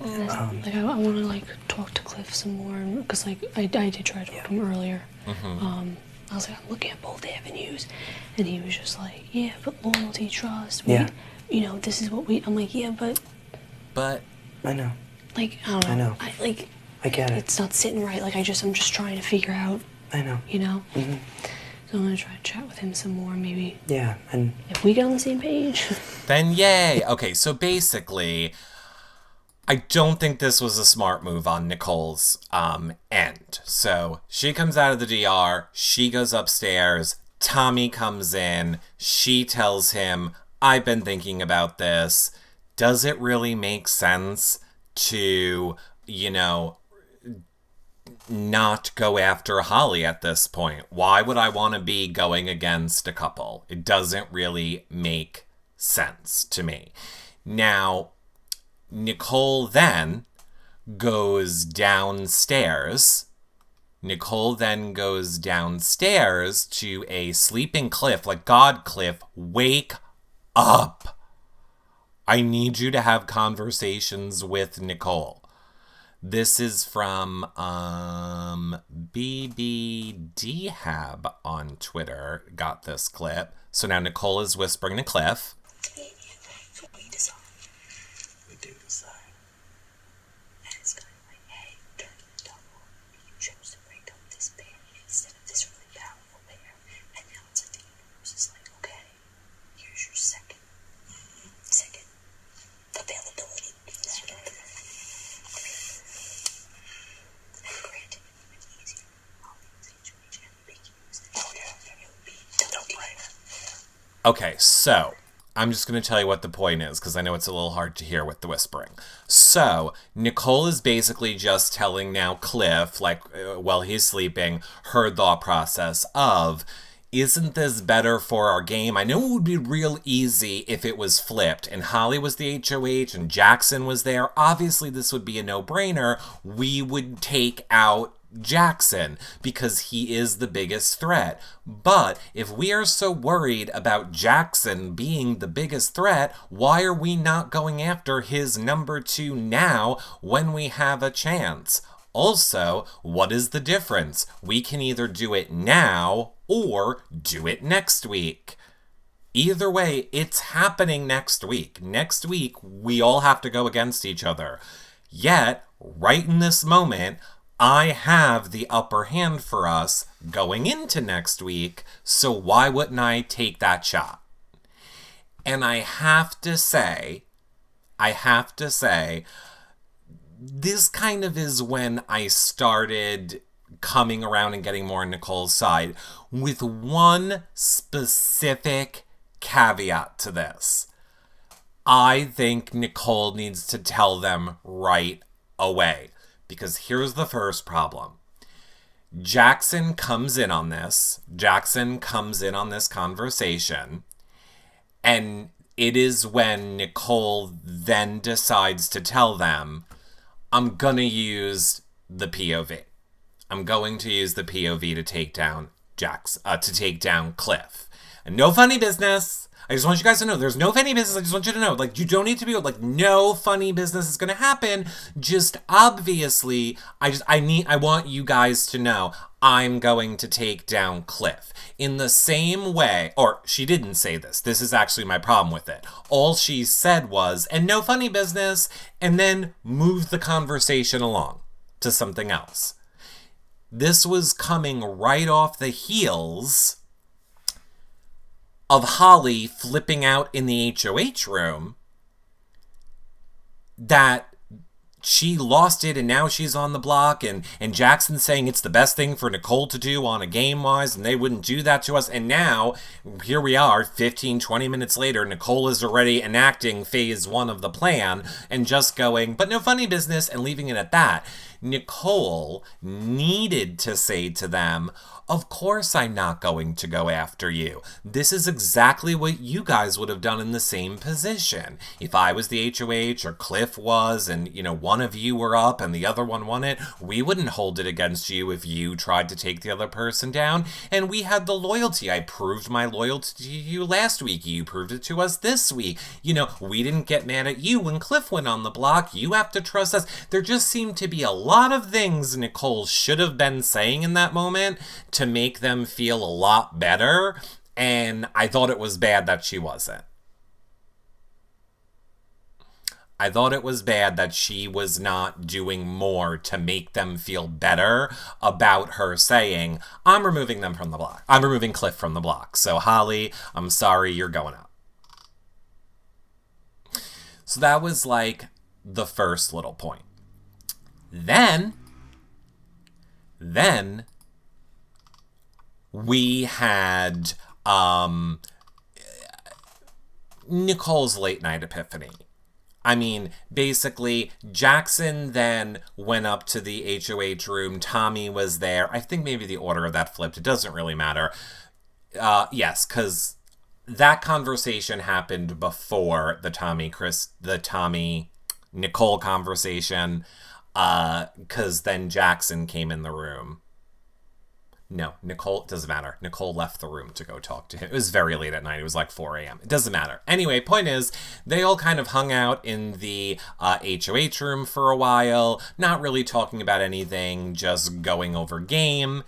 Like I want to like talk to Cliff some more because like I did try to talk to him earlier. I was like, I'm looking at both avenues, and he was just like, yeah, but loyalty, trust, you know, this is what we. I'm like, yeah, but I know. like I don't know. I know. I get it. It's not sitting right. Like I'm just trying to figure out. I know. You know. So I'm gonna try to chat with him some more, maybe. Yeah, and if we get on the same page. Then yay. Okay, so basically, I don't think this was a smart move on Nicole's end. So she comes out of the DR, she goes upstairs, Tommy comes in, she tells him, I've been thinking about this. Does it really make sense to, you know, not go after Holly at this point? Why would I want to be going against a couple? It doesn't really make sense to me. Now, Nicole then goes downstairs. Nicole then goes downstairs to a sleeping Cliff, like, God, Cliff, wake up. I need you to have conversations with Nicole. This is from BBDhab on Twitter. Got this clip. So now Nicole is whispering to Cliff. We do decide. And it's kind of like, hey, during the double, you chose to break up this pair instead of this really powerful pair. And now it's like the universe is like, okay, here's your second availability. And granted, it's easier. Oh yeah, it would be no-brainer. Okay, so I'm just going to tell you what the point is, because I know it's a little hard to hear with the whispering. So, Nicole is basically just telling now Cliff, like, while he's sleeping, her thought process of, isn't this better for our game? I know it would be real easy if it was flipped, and Holly was the HOH, and Jackson was there. Obviously, this would be a no-brainer. We would take out Jackson because he is the biggest threat. But if we are so worried about Jackson being the biggest threat, why are we not going after his number 2 now when we have a chance? Also, what is the difference? We can either do it now or do it next week. Either way, it's happening next week. Next week, we all have to go against each other. Yet, right in this moment, I have the upper hand for us going into next week, so why wouldn't I take that shot? And I have to say, this kind of is when I started coming around and getting more on Nicole's side, with one specific caveat to this. I think Nicole needs to tell them right away. Because here's the first problem. Jackson comes in on this conversation. And it is when Nicole then decides to tell them, I'm going to use the POV. I'm going to use the POV to take down Cliff. And no funny business. I just want you guys to know there's no funny business. I just want you to know, like, you don't need to be like, no funny business is going to happen. Just obviously, I want you guys to know I'm going to take down Cliff. In the same way, or she didn't say this. This is actually my problem with it. All she said was, and no funny business, and then moved the conversation along to something else. This was coming right off the heels of Holly flipping out in the HOH room, that she lost it and now she's on the block, and Jackson's saying it's the best thing for Nicole to do on a game-wise, and they wouldn't do that to us. And now, here we are, 15, 20 minutes later, Nicole is already enacting phase 1 of the plan and just going, but no funny business, and leaving it at that. Nicole needed to say to them, of course I'm not going to go after you. This is exactly what you guys would have done in the same position. If I was the HOH or Cliff was, and, you know, one of you were up and the other one won it, we wouldn't hold it against you if you tried to take the other person down. And we had the loyalty. I proved my loyalty to you last week. You proved it to us this week. You know, we didn't get mad at you when Cliff went on the block. You have to trust us. There just seemed to be a lot of things Nicole should have been saying in that moment to make them feel a lot better, and I thought it was bad that she wasn't. I thought it was bad that she was not doing more to make them feel better about her saying, I'm removing them from the block. I'm removing Cliff from the block. So Holly, I'm sorry, you're going out. So that was like the first little point. Then we had Nicole's late night epiphany. I mean, basically, Jackson then went up to the HOH room. Tommy was there. I think maybe the order of that flipped. It doesn't really matter. Yes, because that conversation happened before the Tommy Nicole conversation. Because then Jackson came in the room. No, Nicole, it doesn't matter. Nicole left the room to go talk to him. It was very late at night. It was like 4 a.m. It doesn't matter. Anyway, point is, they all kind of hung out in the HOH room for a while, not really talking about anything, just going over game.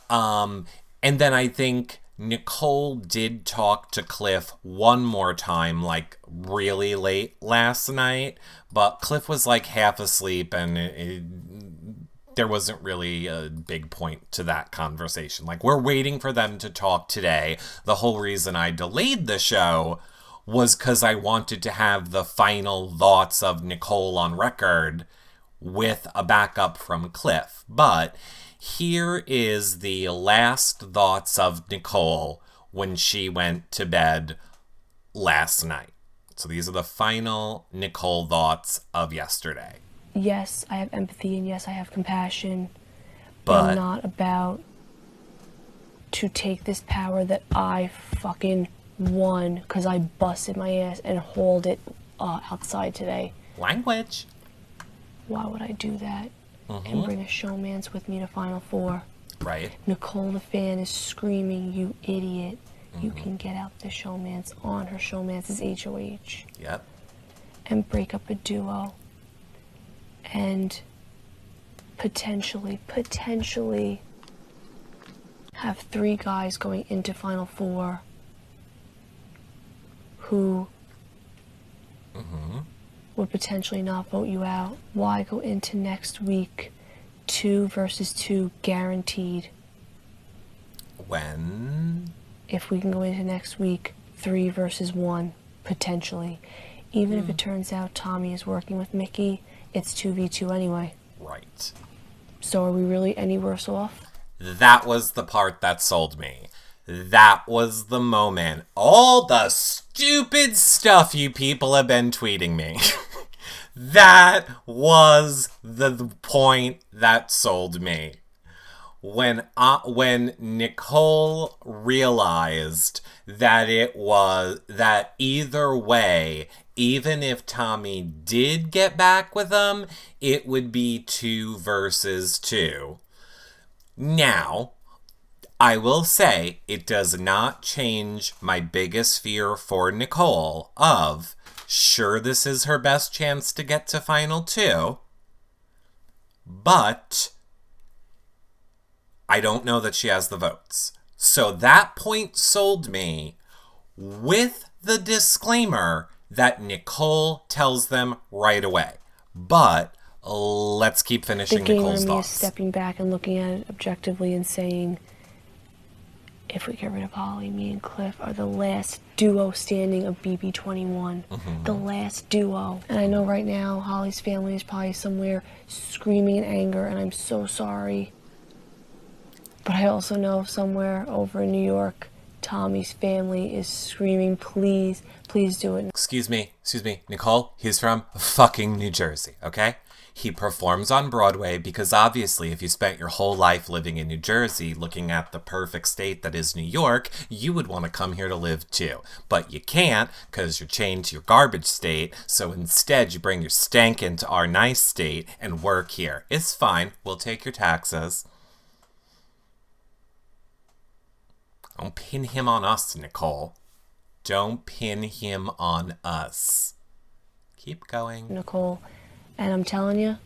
And then I think Nicole did talk to Cliff one more time, like really late last night, but Cliff was like half asleep, and there wasn't really a big point to that conversation. Like, we're waiting for them to talk today. The whole reason I delayed the show was because I wanted to have the final thoughts of Nicole on record with a backup from Cliff. But here is the last thoughts of Nicole when she went to bed last night. So these are the final Nicole thoughts of yesterday. Yes, I have empathy, and yes, I have compassion, but I'm not about to take this power that I fucking won because I busted my ass and hauled it outside today. Language. Why would I do that and bring a showmance with me to Final Four? Right. Nicole the fan is screaming, you idiot. You can get out the showmance on her showmance's HOH. Yep. And break up a duo. And potentially have 3 guys going into Final Four who would potentially not vote you out. Why go into next week 2 versus 2 guaranteed? When? If we can go into next week 3 versus 1, potentially. Even if it turns out Tommy is working with Mickey, it's 2v2 anyway. Right. So are we really any worse off? That was the part that sold me. That was the moment. All the stupid stuff you people have been tweeting me. That was the point that sold me. When Nicole realized that it was that either way, even if Tommy did get back with him, it would be 2 versus 2. Now, I will say it does not change my biggest fear for Nicole of, sure, this is her best chance to get to Final 2, but I don't know that she has the votes. So that point sold me with the disclaimer that Nicole tells them right away. But let's keep finishing Nicole's thoughts. Is stepping back and looking at it objectively and saying, if we get rid of Holly, me and Cliff are the last duo standing of BB21. The last duo. And I know right now Holly's family is probably somewhere screaming in anger, and I'm so sorry. But I also know somewhere over in New York, Tommy's family is screaming, please, please do it. Excuse me, Nicole, he's from fucking New Jersey, okay? He performs on Broadway because obviously if you spent your whole life living in New Jersey looking at the perfect state that is New York, you would want to come here to live too. But you can't because you're chained to your garbage state, so instead you bring your stank into our nice state and work here. It's fine, we'll take your taxes. Don't pin him on us, Nicole. Don't pin him on us. Keep going. Nicole, and I'm telling you,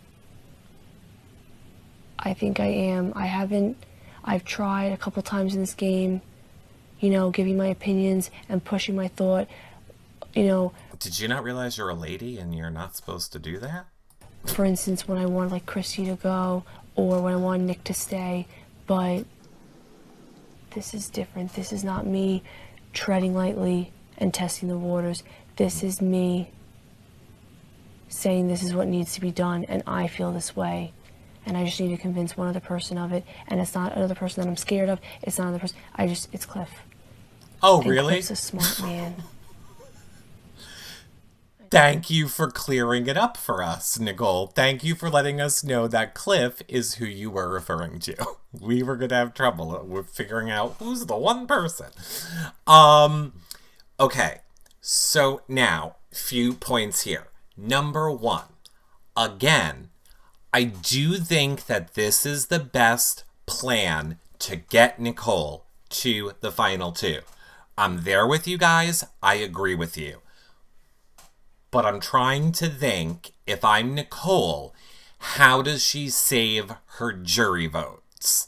I think I am. I've tried a couple times in this game, you know, giving my opinions and pushing my thought, you know. Did you not realize you're a lady and you're not supposed to do that? For instance, when I wanted like Christy to go or when I wanted Nick to stay, but this is different. This is not me treading lightly and testing the waters. This is me saying this is what needs to be done, and I feel this way. And I just need to convince one other person of it. And it's not another person that I'm scared of. It's not another person. It's Cliff. Oh, And really? Cliff's a smart man. Thank you for clearing it up for us, Nicole. Thank you for letting us know that Cliff is who you were referring to. We were going to have trouble with figuring out who's the one person. Okay, so now, few points here. Number one, again, I do think that this is the best plan to get Nicole to the final two. I'm there with you guys. I agree with you. But I'm trying to think, if I'm Nicole, how does she save her jury votes?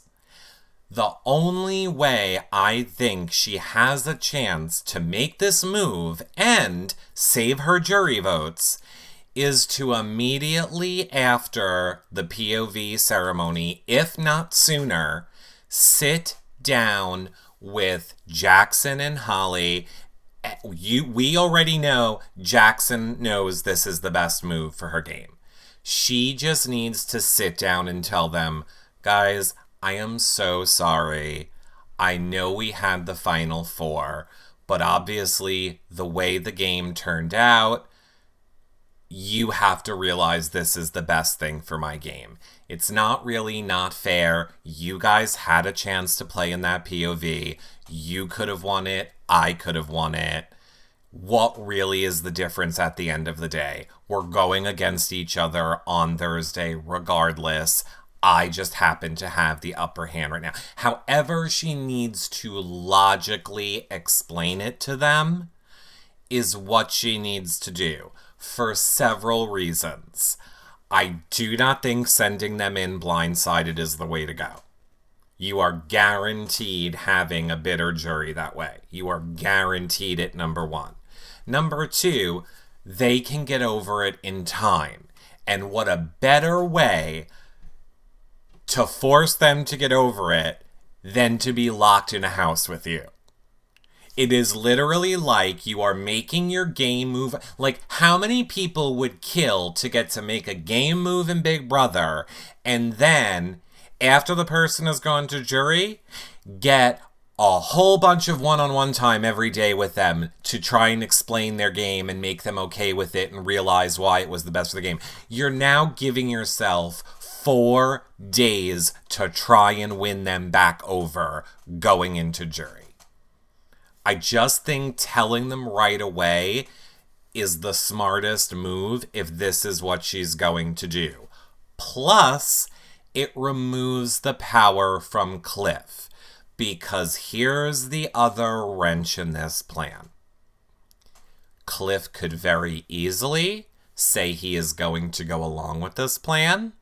The only way I think she has a chance to make this move and save her jury votes is to immediately after the POV ceremony, if not sooner, sit down with Jackson and Holly. We already know Jackson knows this is the best move for her game. She just needs to sit down and tell them, guys, I am so sorry. I know we had the final four, but obviously the way the game turned out, you have to realize this is the best thing for my game. It's not really not fair. You guys had a chance to play in that POV. You could have won it. I could have won it. What really is the difference at the end of the day? We're going against each other on Thursday regardless. I just happen to have the upper hand right now. However she needs to logically explain it to them is what she needs to do for several reasons. I do not think sending them in blindsided is the way to go. You are guaranteed having a bitter jury that way. You are guaranteed it, number one. Number two, they can get over it in time. And what a better way to force them to get over it than to be locked in a house with you. It is literally like you are making your game move. Like, how many people would kill to get to make a game move in Big Brother and then, after the person has gone to jury, get a whole bunch of one-on-one time every day with them to try and explain their game and make them okay with it and realize why it was the best for the game. You're now giving yourself 4 days to try and win them back over going into jury. I just think telling them right away is the smartest move if this is what she's going to do. Plus, it removes the power from Cliff. Because here's the other wrench in this plan. Cliff could very easily say he is going to go along with this plan,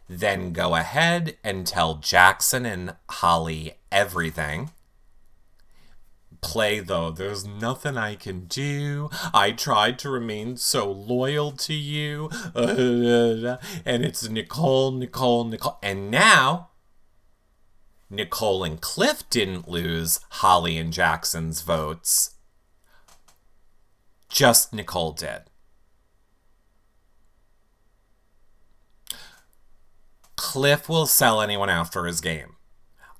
then go ahead and tell Jackson and Holly everything. Play though, there's nothing I can do. I tried to remain so loyal to you. And it's Nicole. And now, Nicole and Cliff didn't lose Holly and Jackson's votes. Just Nicole did. Cliff will sell anyone out for his game.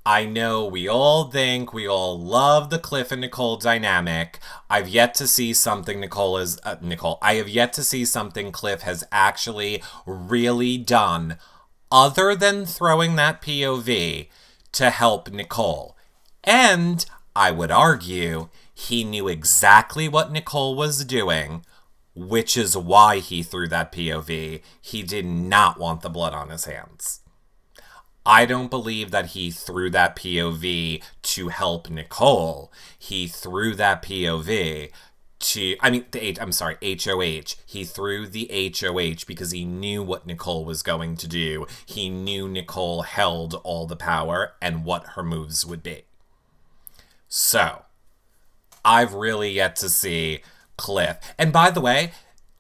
I know we all love the Cliff and Nicole dynamic. I've yet to see something I have yet to see something Cliff has actually really done other than throwing that POV to help Nicole. And I would argue he knew exactly what Nicole was doing, which is why he threw that POV. He did not want the blood on his hands. I don't believe that he threw that POV to help Nicole. He threw that POV HOH. He threw the HOH because he knew what Nicole was going to do. He knew Nicole held all the power and what her moves would be. So, I've really yet to see Cliff. And by the way,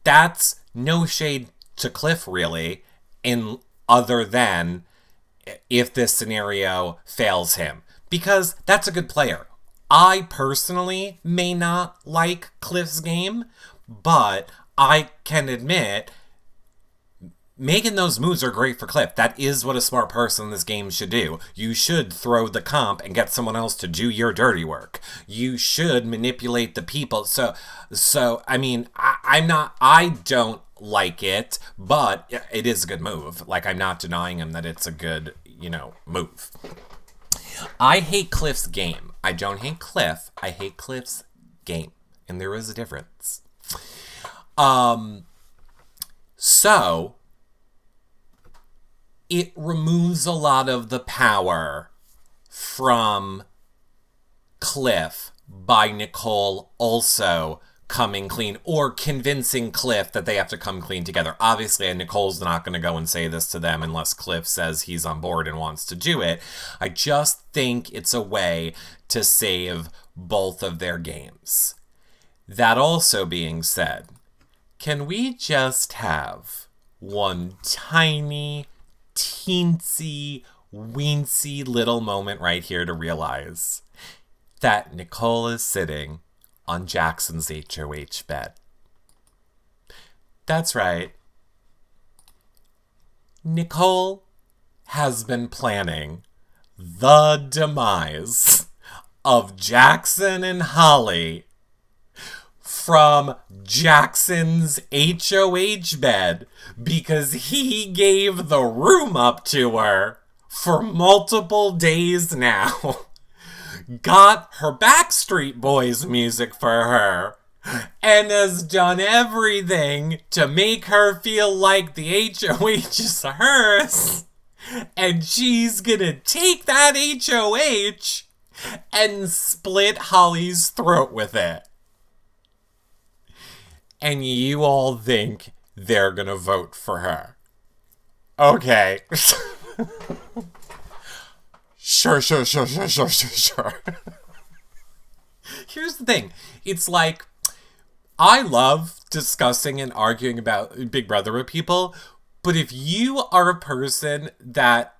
that's no shade to Cliff, really, in other than if this scenario fails him. Because that's a good player. I personally may not like Cliff's game, but I can admit making those moves are great for Cliff. That is what a smart person in this game should do. You should throw the comp and get someone else to do your dirty work. You should manipulate the people. So I mean, I don't like it, but it is a good move. Like, I'm not denying him that it's a good, move. I hate Cliff's game. I don't hate Cliff. I hate Cliff's game. And there is a difference. So it removes a lot of the power from Cliff by Nicole also coming clean, or convincing Cliff that they have to come clean together. Obviously, Nicole's not going to go and say this to them unless Cliff says he's on board and wants to do it. I just think it's a way to save both of their games. That also being said, can we just have one tiny, teensy, weensy little moment right here to realize that Nicole is sitting on Jackson's HOH bed? That's right. Nicole has been planning the demise of Jackson and Holly from Jackson's HOH bed because he gave the room up to her for multiple days now. Got her Backstreet Boys music for her, and has done everything to make her feel like the HOH is hers, and she's gonna take that HOH and split Holly's throat with it. And you all think they're gonna vote for her. Okay. Sure. Here's the thing. It's like, I love discussing and arguing about Big Brother with people, but if you are a person that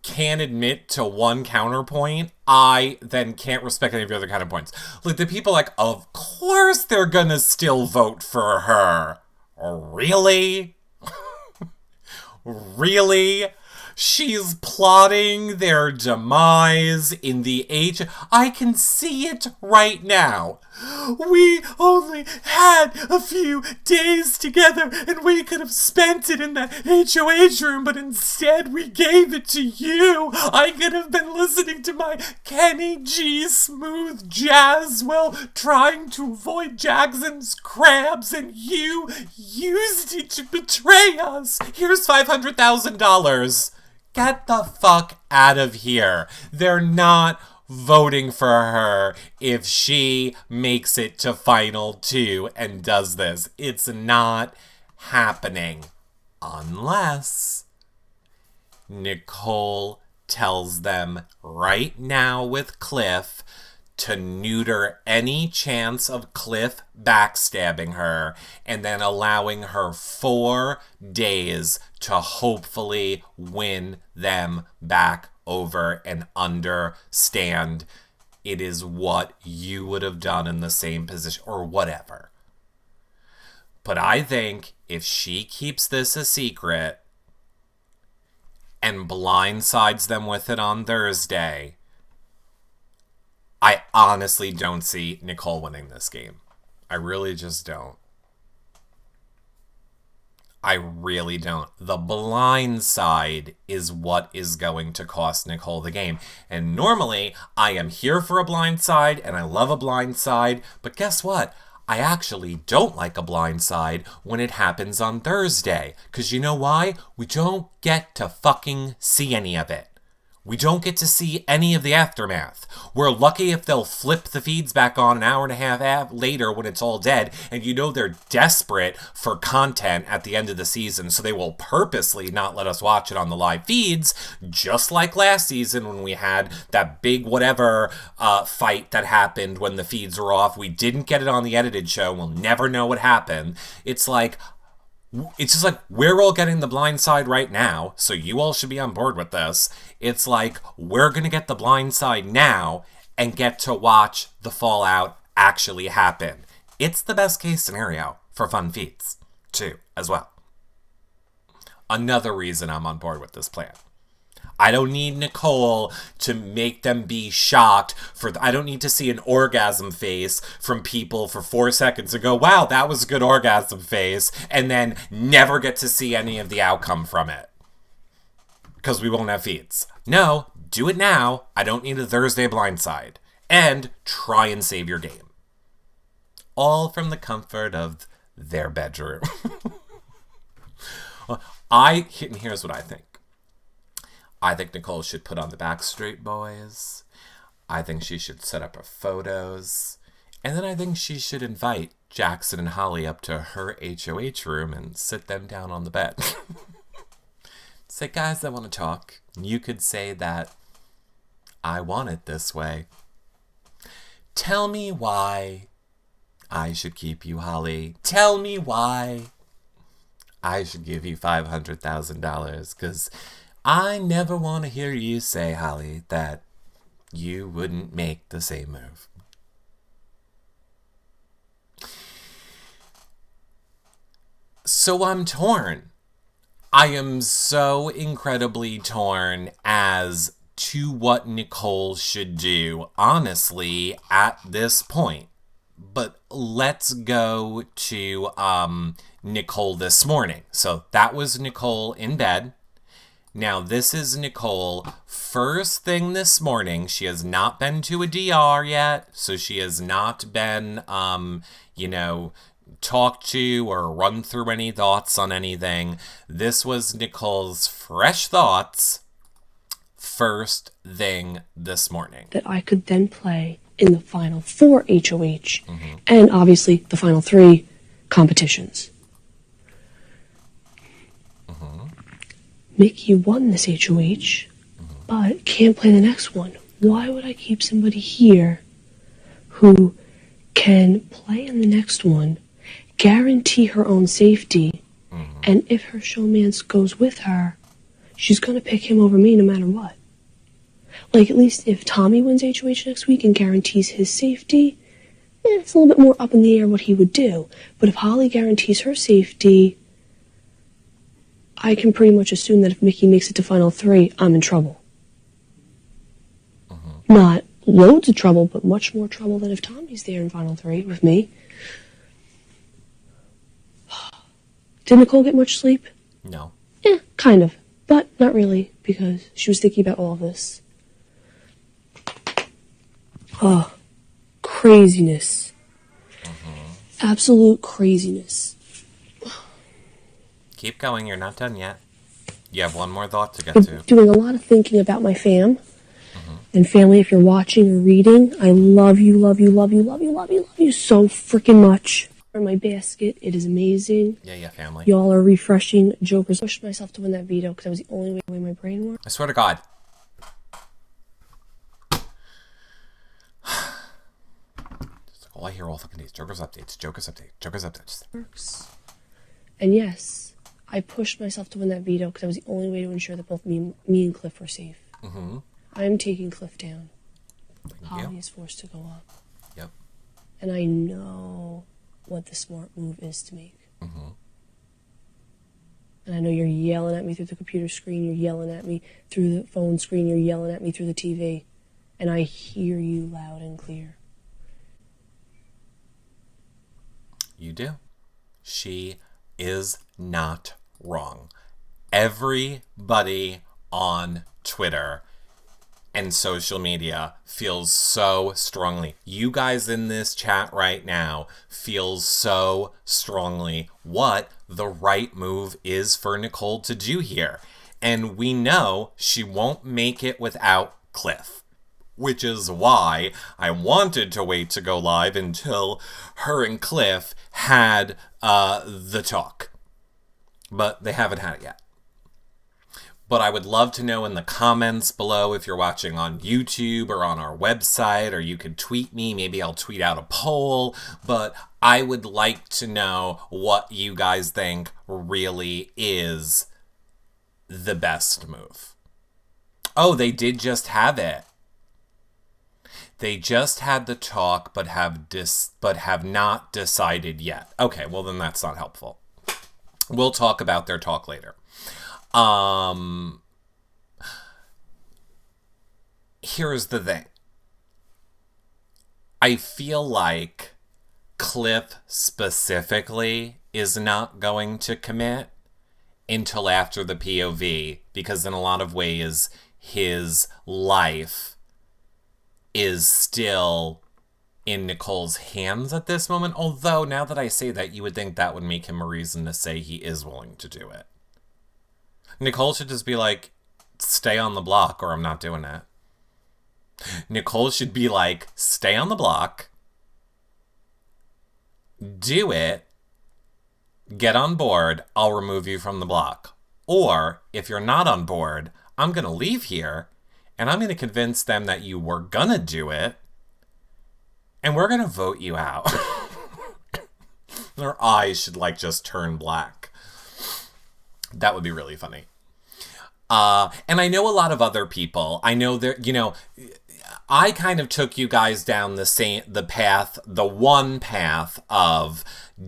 can't admit to one counterpoint, I then can't respect any of the other counterpoints. Like, the people like, of course they're gonna still vote for her. Really? Really? She's plotting their demise in the I can see it right now. We only had a few days together and we could have spent it in that HOH room, but instead we gave it to you. I could have been listening to my Kenny G smooth jazz while trying to avoid Jackson's crabs, and you used it to betray us. Here's $500,000. Get the fuck out of here. They're not voting for her if she makes it to Final 2 and does this. It's not happening. Unless Nicole tells them right now with Cliff to neuter any chance of Cliff backstabbing her, and then allowing her 4 days to hopefully win them back over and understand it is what you would have done in the same position or whatever. But I think if she keeps this a secret and blindsides them with it on Thursday, I honestly don't see Nicole winning this game. I really just don't. I really don't. The blind side is what is going to cost Nicole the game. And normally, I am here for a blind side, and I love a blind side. But guess what? I actually don't like a blind side when it happens on Thursday. Because you know why? We don't get to fucking see any of it. We don't get to see any of the aftermath. We're lucky if they'll flip the feeds back on an hour and a half later when it's all dead, and you know they're desperate for content at the end of the season, so they will purposely not let us watch it on the live feeds, just like last season when we had that big whatever fight that happened when the feeds were off. We didn't get it on the edited show. We'll never know what happened. It's just like, we're all getting the blind side right now, so you all should be on board with this. It's like, we're going to get the blind side now and get to watch the fallout actually happen. It's the best case scenario for fun feats, too, as well. Another reason I'm on board with this plan. I don't need Nicole to make them be shocked. I don't need to see an orgasm face from people for 4 seconds and go, wow, that was a good orgasm face, and then never get to see any of the outcome from it. Because we won't have feeds. No, do it now. I don't need a Thursday blindside. And try and save your game. All from the comfort of their bedroom. Here's what I think. I think Nicole should put on the Backstreet Boys. I think she should set up her photos. And then I think she should invite Jackson and Holly up to her HOH room and sit them down on the bed. Say, guys, I want to talk. You could say that I want it this way. Tell me why I should keep you, Holly. Tell me why I should give you $500,000, because I never want to hear you say, Holly, that you wouldn't make the same move. So I'm torn. I am so incredibly torn as to what Nicole should do, honestly, at this point. But let's go to Nicole this morning. So that was Nicole in bed. Now, this is Nicole first thing this morning. She has not been to a DR yet, so she has not been, talked to or run through any thoughts on anything. This was Nicole's fresh thoughts first thing this morning. That I could then play in the final 4 HOH and obviously the final 3 competitions. Mickey won this HOH, but can't play the next one. Why would I keep somebody here who can play in the next one, guarantee her own safety, and if her showmance goes with her, she's going to pick him over me no matter what? Like, at least if Tommy wins HOH next week and guarantees his safety, it's a little bit more up in the air what he would do. But if Holly guarantees her safety, I can pretty much assume that if Mickey makes it to final 3, I'm in trouble. Not loads of trouble, but much more trouble than if Tommy's there in final 3 with me. Did Nicole get much sleep? No. Kind of. But not really, because she was thinking about all this. Oh, craziness. Absolute craziness. Keep going, you're not done yet. You have one more thought to get to. Doing a lot of thinking about my fam. And family, if you're watching or reading, I love you, love you, love you, love you, love you, love you so freaking much. In my basket, it is amazing. Yeah, family. Y'all are refreshing jokers. I pushed myself to win that veto because that was the only way my brain worked. I swear to God. All I hear all fucking days. Joker's updates, Joker's update, Joker's updates. Works. And yes, I pushed myself to win that veto because that was the only way to ensure that both me and Cliff were safe. I'm taking Cliff down. Thank Holly you. is forced to go up. Yep. And I know what the smart move is to make. And I know you're yelling at me through the computer screen, you're yelling at me through the phone screen, you're yelling at me through the TV. And I hear you loud and clear. You do. She is not wrong. Everybody on Twitter and social media feels so strongly. You guys in this chat right now feel so strongly what the right move is for Nicole to do here. And we know she won't make it without Cliff, which is why I wanted to wait to go live until her and Cliff had the talk. But they haven't had it yet. But I would love to know in the comments below if you're watching on YouTube or on our website, or you could tweet me. Maybe I'll tweet out a poll. But I would like to know what you guys think really is the best move. Oh, they did just have it. They just had the talk, but have not decided yet. Okay, well then that's not helpful. We'll talk about their talk later. Here's the thing. I feel like Cliff specifically is not going to commit until after the POV, because in a lot of ways his life is still in Nicole's hands at this moment. Although now that I say that, you would think that would make him a reason to say he is willing to do it. Nicole should just be like, stay on the block or I'm not doing it. Nicole should be like, stay on the block, do it, get on board, I'll remove you from the block. Or, if you're not on board, I'm going to leave here, and I'm going to convince them that you were going to do it, and we're going to vote you out. Their eyes should, like, just turn black. That would be really funny. And I know a lot of other people. I know there, you know, I kind of took you guys down the one path of,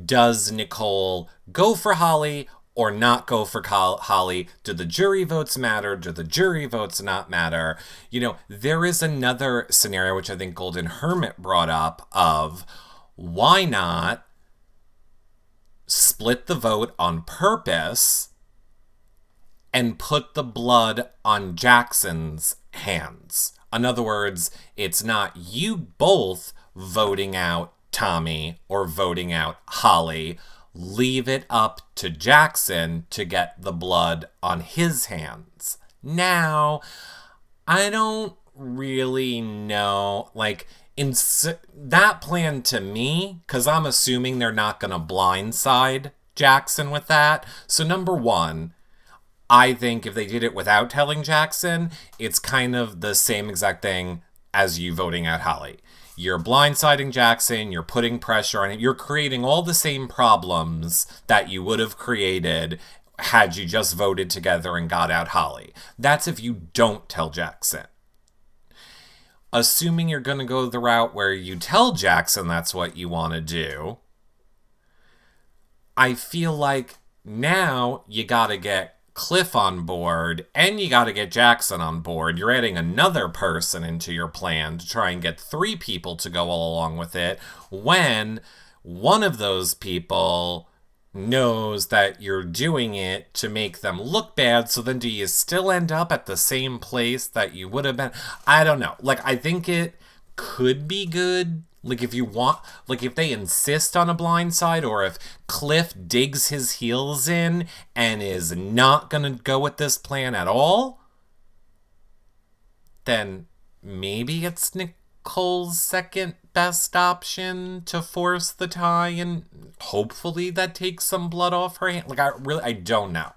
does Nicole go for Holly or not go for Holly? Do the jury votes matter? Do the jury votes not matter? You know, there is another scenario, which I think Golden Hermit brought up, of why not split the vote on purpose and put the blood on Jackson's hands. In other words, it's not you both voting out Tommy or voting out Holly. Leave it up to Jackson to get the blood on his hands. Now, I don't really know, like, that plan to me, because I'm assuming they're not going to blindside Jackson with that. So number one, I think if they did it without telling Jackson, it's kind of the same exact thing as you voting out Holly. You're blindsiding Jackson, you're putting pressure on him, you're creating all the same problems that you would have created had you just voted together and got out Holly. That's if you don't tell Jackson. Assuming you're going to go the route where you tell Jackson that's what you want to do, I feel like now you got to get Cliff on board and you got to get Jackson on board. You're adding another person into your plan to try and get 3 people to go all along with it, when one of those people knows that you're doing it to make them look bad. So then do you still end up at the same place that you would have been? I don't know. Like, I think it could be good. Like, if you want, like, if they insist on a blindside, or if Cliff digs his heels in and is not going to go with this plan at all, then maybe it's Nicole's second best option to force the tie, and hopefully that takes some blood off her hand. Like, I don't know.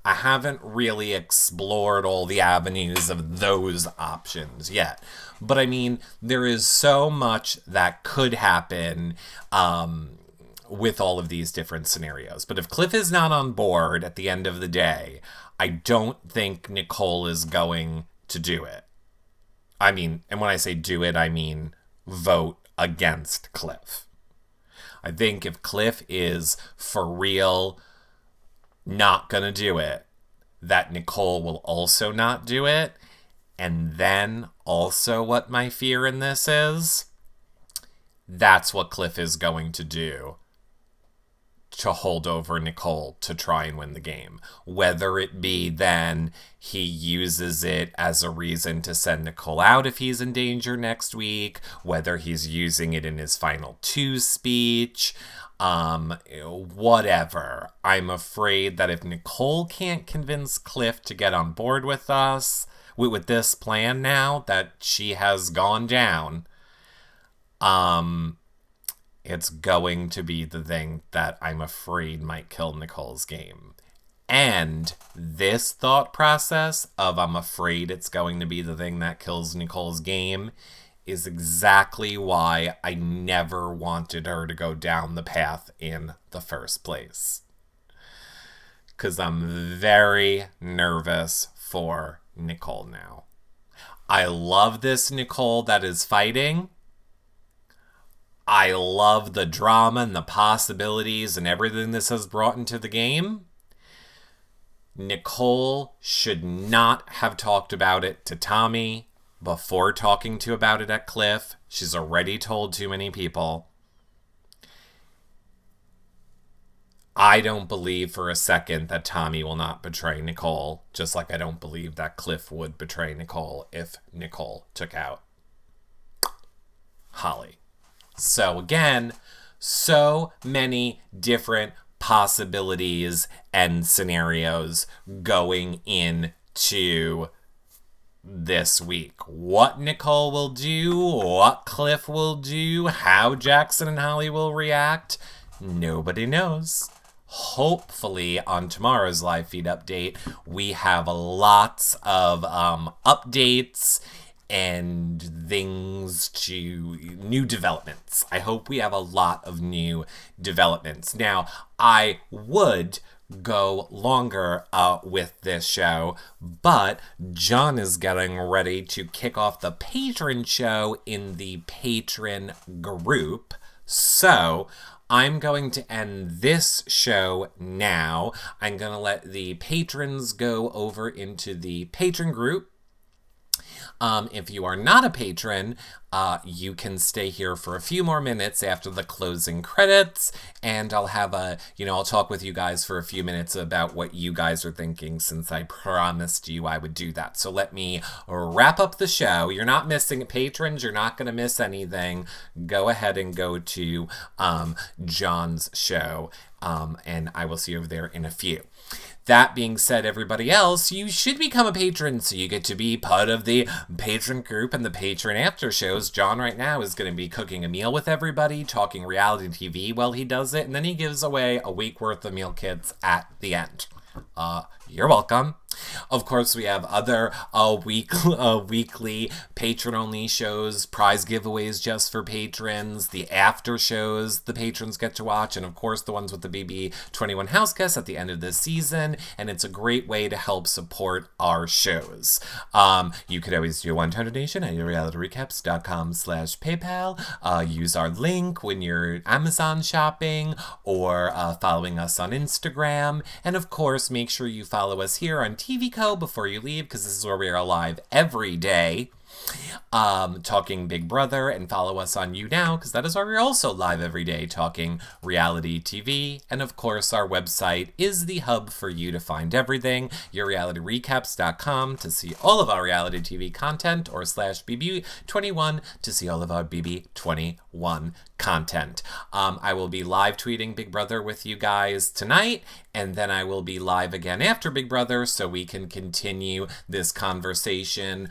I haven't really explored all the avenues of those options yet. But I mean, there is so much that could happen with all of these different scenarios. But if Cliff is not on board at the end of the day, I don't think Nicole is going to do it. I mean, and when I say do it, I mean vote against Cliff. I think if Cliff is for real not gonna do it, that Nicole will also not do it. And then also what my fear in this is, that's what Cliff is going to do to hold over Nicole to try and win the game. Whether it be then he uses it as a reason to send Nicole out if he's in danger next week, whether he's using it in his final 2 speech, whatever. I'm afraid that if Nicole can't convince Cliff to get on board with us, with this plan now that she has gone down, it's going to be the thing that I'm afraid might kill Nicole's game. And this thought process of I'm afraid it's going to be the thing that kills Nicole's game is exactly why I never wanted her to go down the path in the first place. Because I'm very nervous for Nicole now. I love this Nicole that is fighting. I love the drama and the possibilities and everything this has brought into the game. Nicole should not have talked about it to Tommy before talking to about it at Cliff. She's already told too many people. I don't believe for a second that Tommy will not betray Nicole, just like I don't believe that Cliff would betray Nicole if Nicole took out Holly. So again, so many different possibilities and scenarios going into this week. What Nicole will do, what Cliff will do, how Jackson and Holly will react, nobody knows. Hopefully on tomorrow's live feed update, we have lots of updates and things to new developments. I hope we have a lot of new developments. Now, I would go longer with this show, but John is getting ready to kick off the patron show in the patron group. So I'm going to end this show now. I'm going to let the patrons go over into the patron group. If you are not a patron, you can stay here for a few more minutes after the closing credits, and I'll have I'll talk with you guys for a few minutes about what you guys are thinking, since I promised you I would do that. So let me wrap up the show. You're not missing patrons. You're not going to miss anything. Go ahead and go to John's show, and I will see you over there in a few. That being said, everybody else, you should become a patron so you get to be part of the patron group and the patron after shows. John right now is going to be cooking a meal with everybody, talking reality TV while he does it, and then he gives away a week worth of meal kits at the end. You're welcome. Of course, we have other weekly patron-only shows, prize giveaways just for patrons, the after shows the patrons get to watch, and of course the ones with the BB21 house guests at the end of this season, and it's a great way to help support our shows. You could always do a one-time donation at yourrealityrecaps.com/PayPal. Use our link when you're Amazon shopping or following us on Instagram, and of course, make sure you follow us here on TV Co before you leave, because this is where we are live every day talking Big Brother, and follow us on YouNow, because that is where we're also live every day talking reality TV. And of course, our website is the hub for you to find everything, yourrealityrecaps.com to see all of our reality TV content, or /BB21 to see all of our BB21 content. I will be live tweeting Big Brother with you guys tonight, and then I will be live again after Big Brother so we can continue this conversation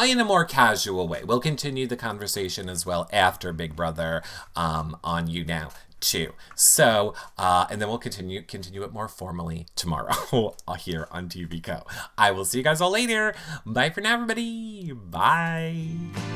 in a more casual way. We'll continue the conversation as well after Big Brother on YouNow too. So, and then we'll continue it more formally tomorrow here on TV Co. I will see you guys all later. Bye for now, everybody. Bye.